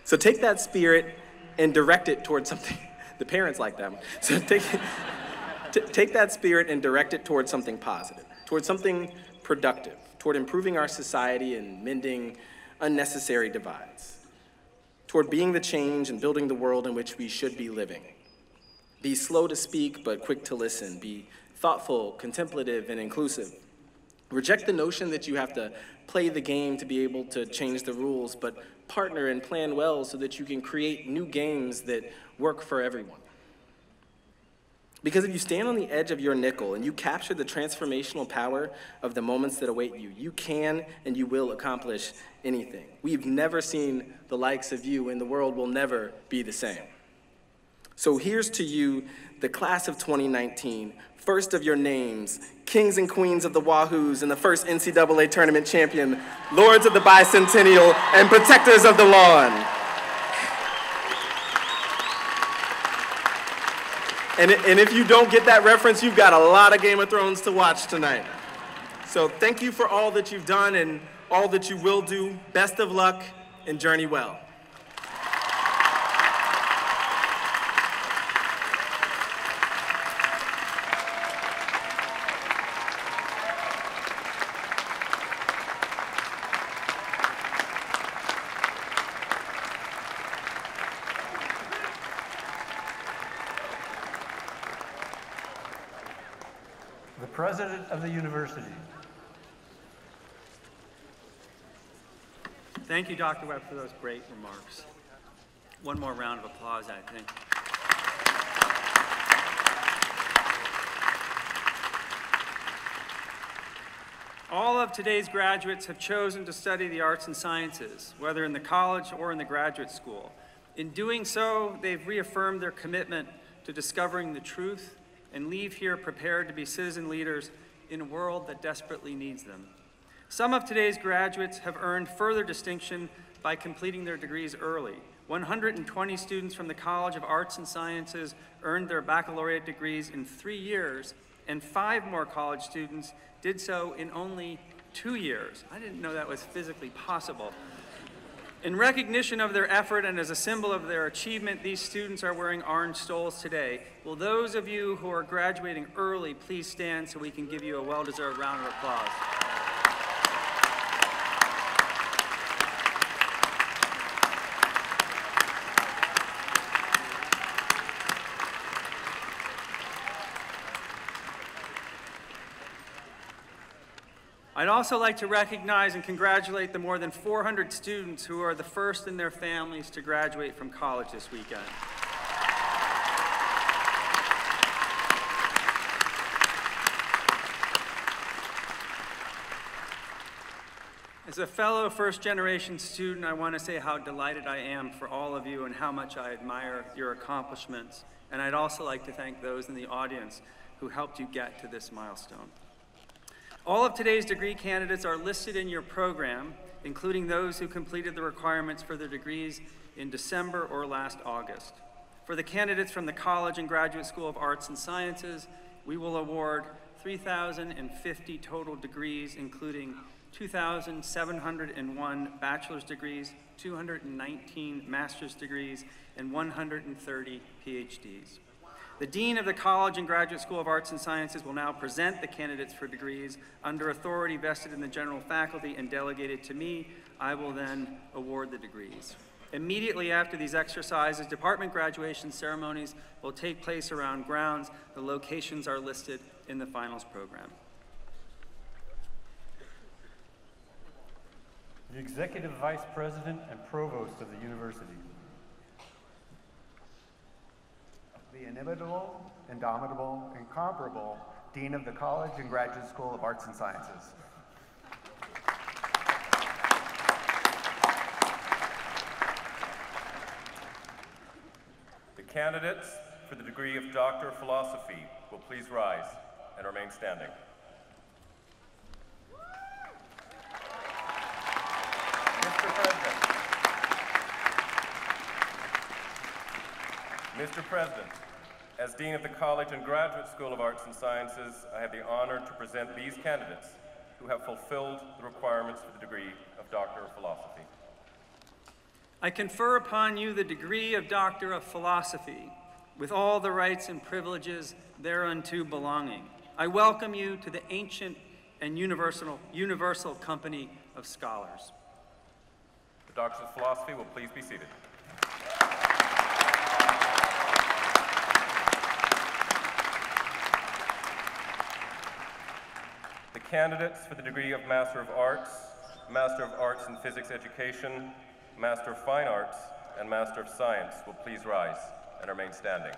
So take that spirit and direct it towards something. The parents like that one. So take that spirit and direct it towards something positive, towards something productive, toward improving our society and mending unnecessary divides, toward being the change and building the world in which we should be living. Be slow to speak, but quick to listen. Be thoughtful, contemplative, and inclusive. Reject the notion that you have to play the game to be able to change the rules, but partner and plan well so that you can create new games that work for everyone. Because if you stand on the edge of your nickel and you capture the transformational power of the moments that await you, you can and you will accomplish anything. We've never seen the likes of you, and the world will never be the same. So here's to you, the class of 2019, first of your names, kings and queens of the Wahoos and the first NCAA tournament champion, lords of the bicentennial, and protectors of the lawn. And if you don't get that reference, you've got a lot of Game of Thrones to watch tonight. So thank you for all that you've done and all that you will do. Best of luck and journey well. The President of the University. Thank you, Dr. Webb, for those great remarks. One more round of applause, I think. All of today's graduates have chosen to study the arts and sciences, whether in the college or in the graduate school. In doing so, they've reaffirmed their commitment to discovering the truth and leave here prepared to be citizen leaders in a world that desperately needs them. Some of today's graduates have earned further distinction by completing their degrees early. 120 students from the College of Arts and Sciences earned their baccalaureate degrees in 3 years, and 5 more college students did so in only 2 years. I didn't know that was physically possible. In recognition of their effort and as a symbol of their achievement, these students are wearing orange stoles today. Will those of you who are graduating early please stand so we can give you a well-deserved round of applause? I'd also like to recognize and congratulate the more than 400 students who are the first in their families to graduate from college this weekend. As a fellow first-generation student, I want to say how delighted I am for all of you and how much I admire your accomplishments. And I'd also like to thank those in the audience who helped you get to this milestone. All of today's degree candidates are listed in your program, including those who completed the requirements for their degrees in December or last August. For the candidates from the College and Graduate School of Arts and Sciences, we will award 3,050 total degrees, including 2,701 bachelor's degrees, 219 master's degrees, and 130 PhDs. The Dean of the College and Graduate School of Arts and Sciences will now present the candidates for degrees under authority vested in the general faculty and delegated to me. I will then award the degrees. Immediately after these exercises, department graduation ceremonies will take place around grounds. The locations are listed in the finals program. The Executive Vice President and Provost of the University. The inimitable, indomitable, incomparable Dean of the College and Graduate School of Arts and Sciences. The candidates for the degree of Doctor of Philosophy will please rise and remain standing. Mr. President, as Dean of the College and Graduate School of Arts and Sciences, I have the honor to present these candidates who have fulfilled the requirements for the degree of Doctor of Philosophy. I confer upon you the degree of Doctor of Philosophy with all the rights and privileges thereunto belonging. I welcome you to the ancient and universal company of scholars. The Doctors of Philosophy will please be seated. The candidates for the degree of Master of Arts in Physics Education, Master of Fine Arts, and Master of Science will please rise and remain standing.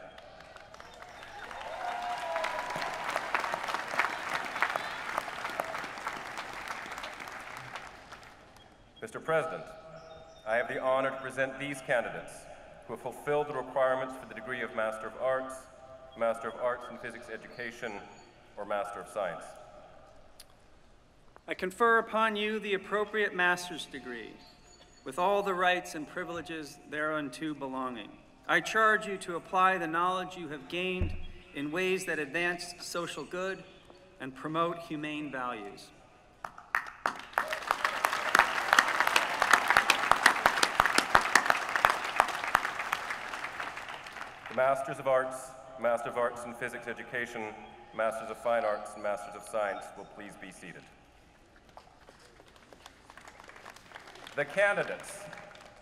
Mr. President, I have the honor to present these candidates who have fulfilled the requirements for the degree of Master of Arts in Physics Education, or Master of Science. I confer upon you the appropriate master's degree with all the rights and privileges thereunto belonging. I charge you to apply the knowledge you have gained in ways that advance social good and promote humane values. The Masters of Arts in Physics Education, Masters of Fine Arts, and Masters of Science will please be seated. The candidates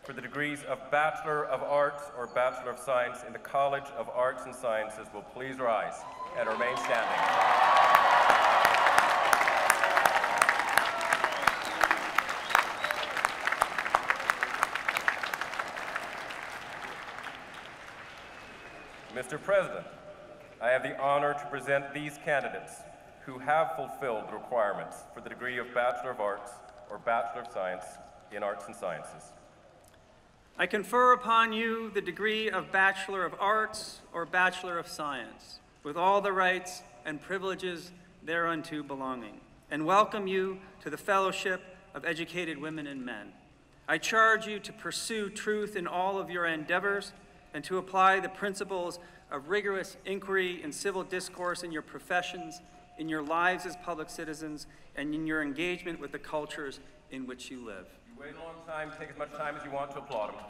for the degrees of Bachelor of Arts or Bachelor of Science in the College of Arts and Sciences will please rise and remain standing. Mr. President, I have the honor to present these candidates who have fulfilled the requirements for the degree of Bachelor of Arts or Bachelor of Science in Arts and Sciences. I confer upon you the degree of Bachelor of Arts or Bachelor of Science with all the rights and privileges thereunto belonging, and welcome you to the fellowship of educated women and men. I charge you to pursue truth in all of your endeavors and to apply the principles of rigorous inquiry and civil discourse in your professions, in your lives as public citizens, and in your engagement with the cultures in which you live. You wait a long time, take as much time as you want to applaud them.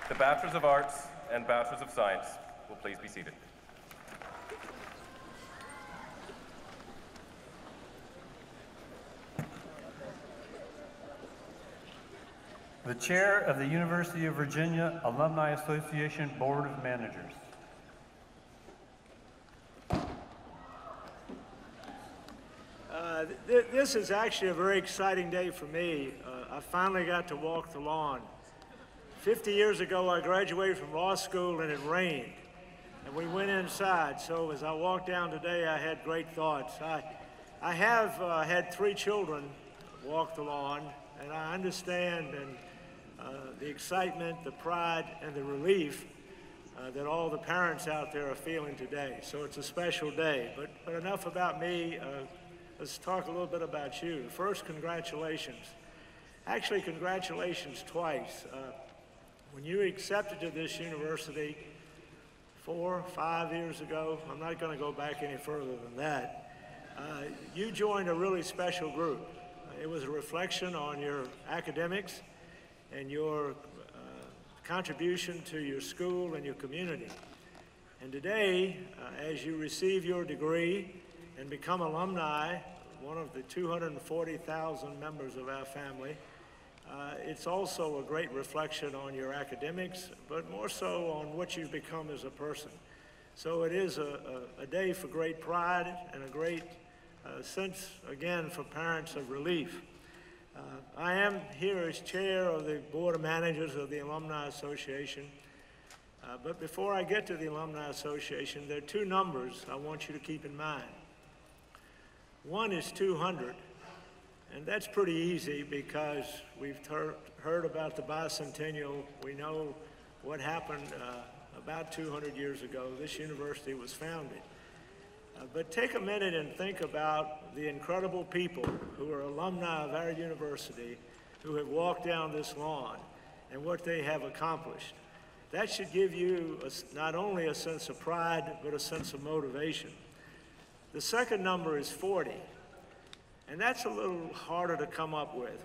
The Bachelors of Arts and Bachelors of Science will please be seated. The Chair of the University of Virginia Alumni Association Board of Managers. This is actually a very exciting day for me. I finally got to walk the lawn. 50 years ago, I graduated from law school and it rained, and we went inside. So as I walked down today, I had great thoughts. I have had 3 children walk the lawn, and I understand the excitement, the pride, and the relief that all the parents out there are feeling today. So it's a special day. But enough about me. Let's talk a little bit about you. First, congratulations. Actually, congratulations twice. When you accepted to this university 4 or 5 years ago, I'm not going to go back any further than that, you joined a really special group. It was a reflection on your academics and your contribution to your school and your community. And today, as you receive your degree and become alumni, one of the 240,000 members of our family, it's also a great reflection on your academics, but more so on what you've become as a person. So it is a day for great pride and a great sense, again, for parents of relief. I am here as chair of the Board of Managers of the Alumni Association. But before I get to the Alumni Association, there are two numbers I want you to keep in mind. One is 200, and that's pretty easy because we've heard about the bicentennial. We know what happened about 200 years ago. This university was founded. But take a minute and think about the incredible people who are alumni of our university who have walked down this lawn and what they have accomplished. That should give you not only a sense of pride, but a sense of motivation. The second number is 40, and that's a little harder to come up with.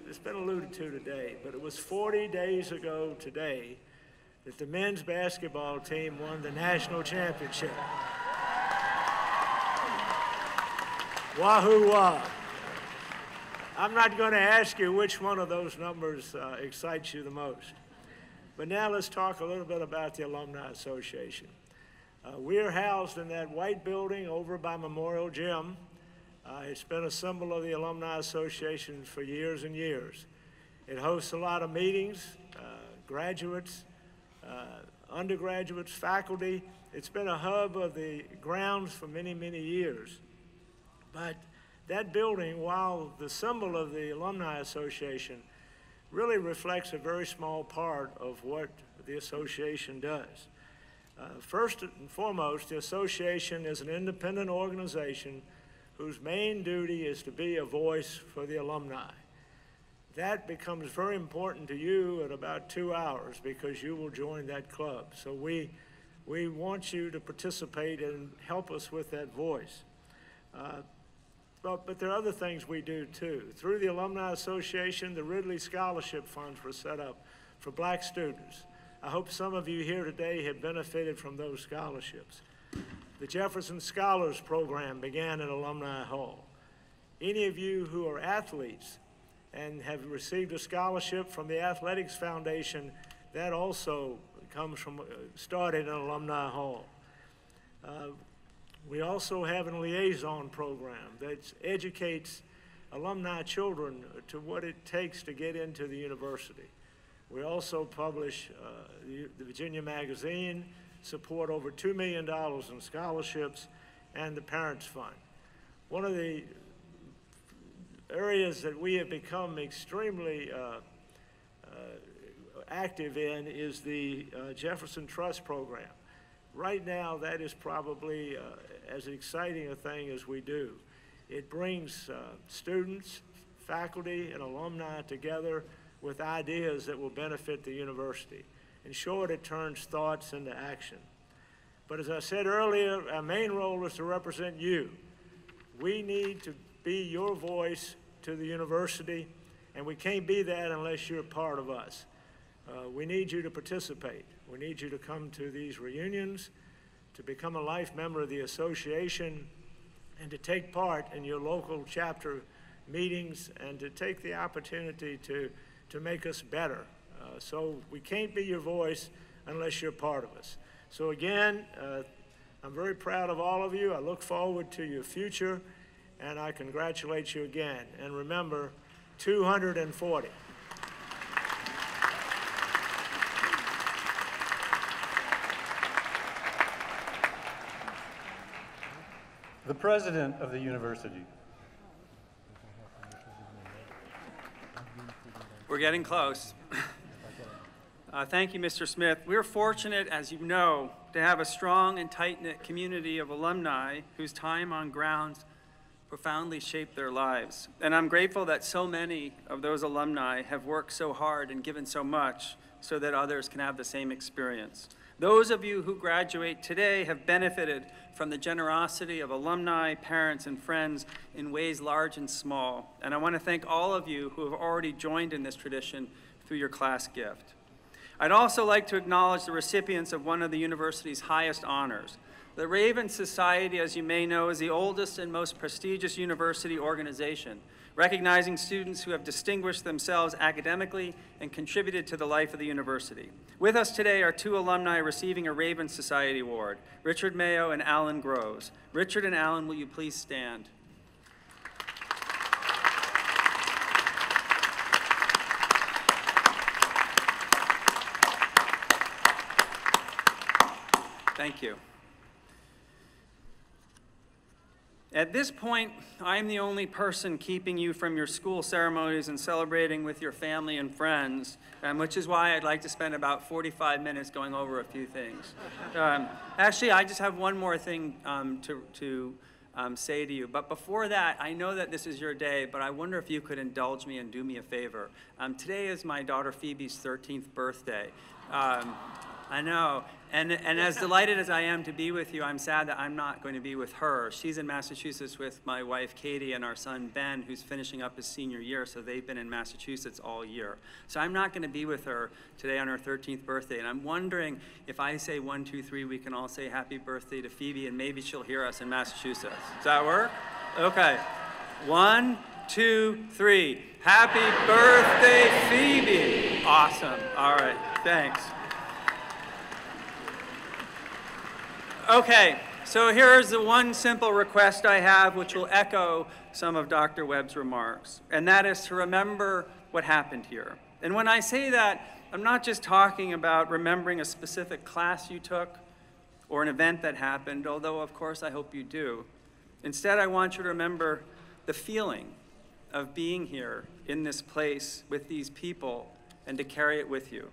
It's been alluded to today, but it was 40 days ago today that the men's basketball team won the national championship. Wahoo wah. I'm not going to ask you which one of those numbers excites you the most. But now let's talk a little bit about the Alumni Association. We're housed in that white building over by Memorial Gym. It's been a symbol of the Alumni Association for years and years. It hosts a lot of meetings, graduates, undergraduates, faculty. It's been a hub of the grounds for many, many years. But that building, while the symbol of the Alumni Association, really reflects a very small part of what the association does. First and foremost, the association is an independent organization whose main duty is to be a voice for the alumni. That becomes very important to you at about 2 hours because you will join that club. So we want you to participate and help us with that voice. But there are other things we do too. Through the Alumni Association, the Ridley Scholarship Funds were set up for black students. I hope some of you here today have benefited from those scholarships. The Jefferson Scholars Program began at Alumni Hall. Any of you who are athletes and have received a scholarship from the Athletics Foundation, that also started in Alumni Hall. We also have a Liaison program that educates alumni children to what it takes to get into the university. We also publish the Virginia Magazine, support over $2 million in scholarships, and the Parents Fund. One of the areas that we have become extremely active in is the Jefferson Trust program. Right now, that is probably as exciting a thing as we do. It brings students, faculty, and alumni together with ideas that will benefit the university. In short, it turns thoughts into action. But as I said earlier, our main role is to represent you. We need to be your voice to the university, and we can't be that unless you're part of us. We need you to participate. We need you to come to these reunions, to become a life member of the association, and to take part in your local chapter meetings and to take the opportunity to make us better. So we can't be your voice unless you're part of us. So again, I'm very proud of all of you. I look forward to your future, and I congratulate you again. And remember, 240. The president of the university. We're getting close. Thank you, Mr. Smith. We're fortunate, as you know, to have a strong and tight-knit community of alumni whose time on grounds profoundly shaped their lives. And I'm grateful that so many of those alumni have worked so hard and given so much so that others can have the same experience. Those of you who graduate today have benefited from the generosity of alumni, parents, and friends in ways large and small. And I want to thank all of you who have already joined in this tradition through your class gift. I'd also like to acknowledge the recipients of one of the university's highest honors, The Raven Society, as you may know, is the oldest and most prestigious university organization, recognizing students who have distinguished themselves academically and contributed to the life of the university. With us today are two alumni receiving a Raven Society Award, Richard Mayo and Alan Groves. Richard and Alan, will you please stand? Thank you. At this point, I'm the only person keeping you from your school ceremonies and celebrating with your family and friends, which is why I'd like to spend about 45 minutes going over a few things. Actually, I just have one more thing to say to you. But before that, I know that this is your day, but I wonder if you could indulge me and do me a favor. Today is my daughter Phoebe's 13th birthday. I know, and as delighted as I am to be with you, I'm sad that I'm not going to be with her. She's in Massachusetts with my wife Katie and our son Ben, who's finishing up his senior year, so they've been in Massachusetts all year. So I'm not going to be with her today on her 13th birthday, and I'm wondering if I say 1, 2, 3, we can all say happy birthday to Phoebe, and maybe she'll hear us in Massachusetts. Does that work? Okay. 1, 2, 3. Happy birthday, Phoebe. Awesome. All right. Thanks. Okay, so here's the one simple request I have, which will echo some of Dr. Webb's remarks, and that is to remember what happened here. And when I say that, I'm not just talking about remembering a specific class you took or an event that happened, although of course I hope you do. Instead, I want you to remember the feeling of being here in this place with these people and to carry it with you.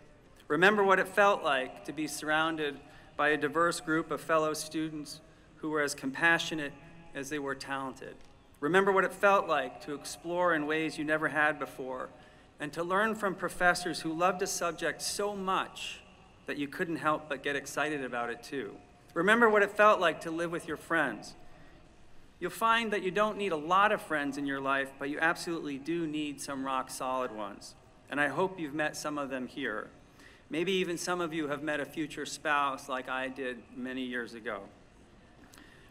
Remember what it felt like to be surrounded by a diverse group of fellow students who were as compassionate as they were talented. Remember what it felt like to explore in ways you never had before, and to learn from professors who loved a subject so much that you couldn't help but get excited about it too. Remember what it felt like to live with your friends. You'll find that you don't need a lot of friends in your life, but you absolutely do need some rock solid ones. And I hope you've met some of them here. Maybe even some of you have met a future spouse like I did many years ago.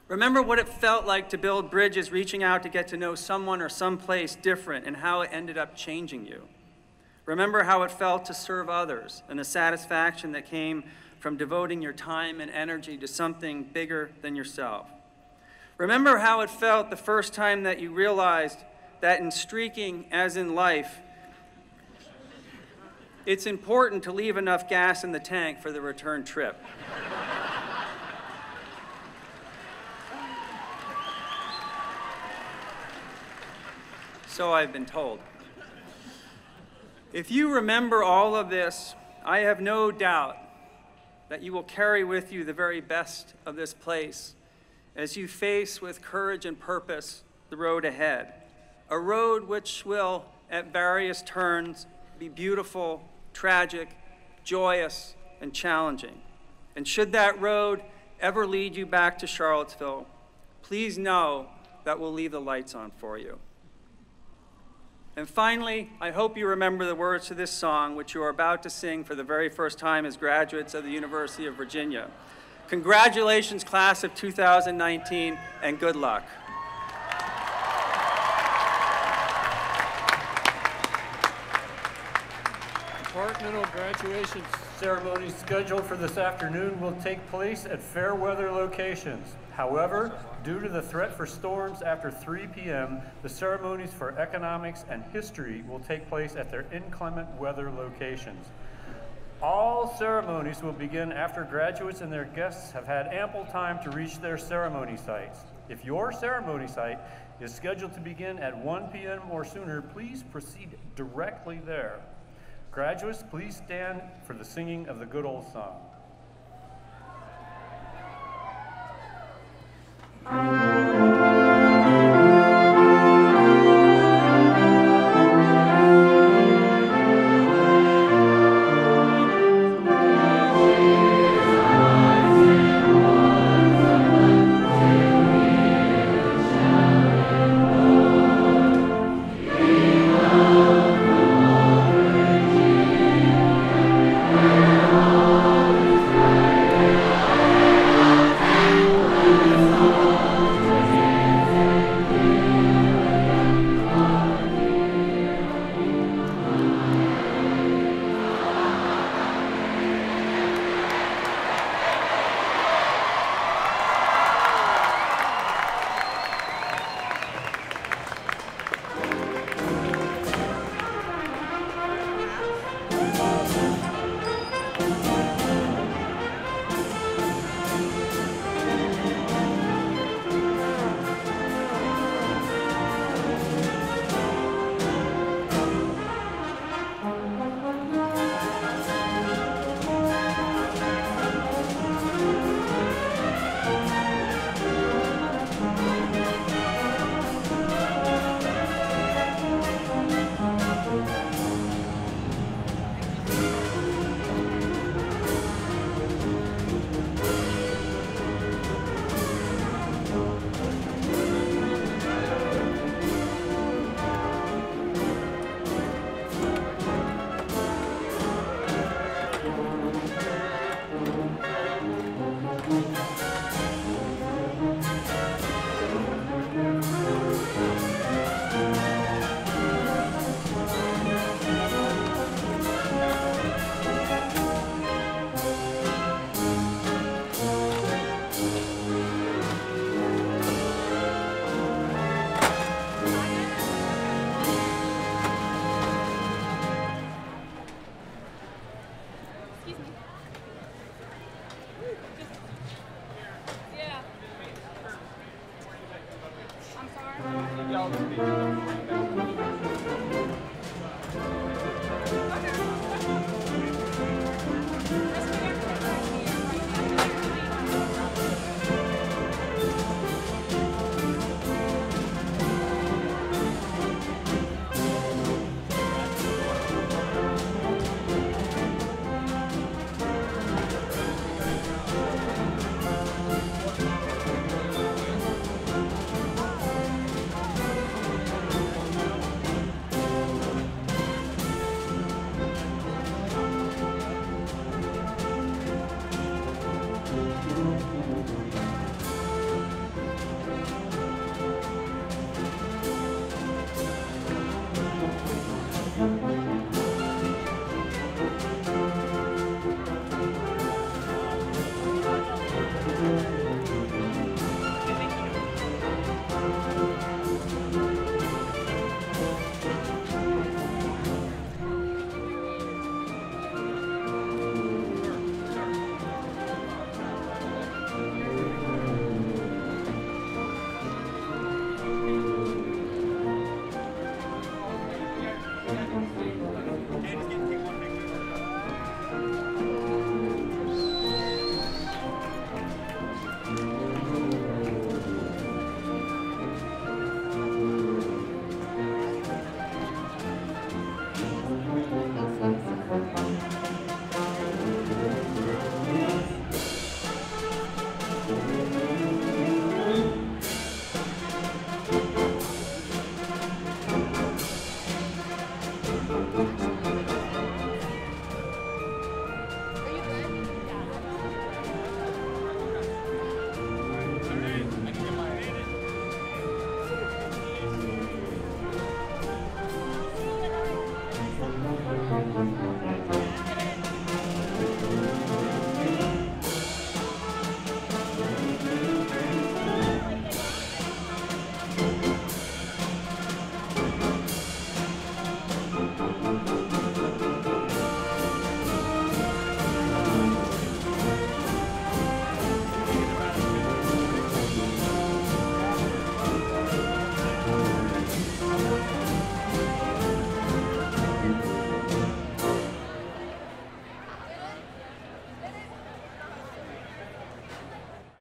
Remember what it felt like to build bridges, reaching out to get to know someone or someplace different, and how it ended up changing you. Remember how it felt to serve others and the satisfaction that came from devoting your time and energy to something bigger than yourself. Remember how it felt the first time that you realized that in streaking, as in life, it's important to leave enough gas in the tank for the return trip. So I've been told. If you remember all of this, I have no doubt that you will carry with you the very best of this place as you face with courage and purpose the road ahead, a road which will, at various turns, be beautiful, tragic, joyous, and challenging. And should that road ever lead you back to Charlottesville, please know that we'll leave the lights on for you. And finally, I hope you remember the words to this song, which you are about to sing for the very first time as graduates of the University of Virginia. Congratulations, class of 2019, and good luck. Departmental graduation ceremonies scheduled for this afternoon will take place at fair weather locations. However, due to the threat for storms after 3 p.m., the ceremonies for economics and history will take place at their inclement weather locations. All ceremonies will begin after graduates and their guests have had ample time to reach their ceremony sites. If your ceremony site is scheduled to begin at 1 p.m. or sooner, please proceed directly there. Graduates, please stand for the singing of the good old song. y'all speak.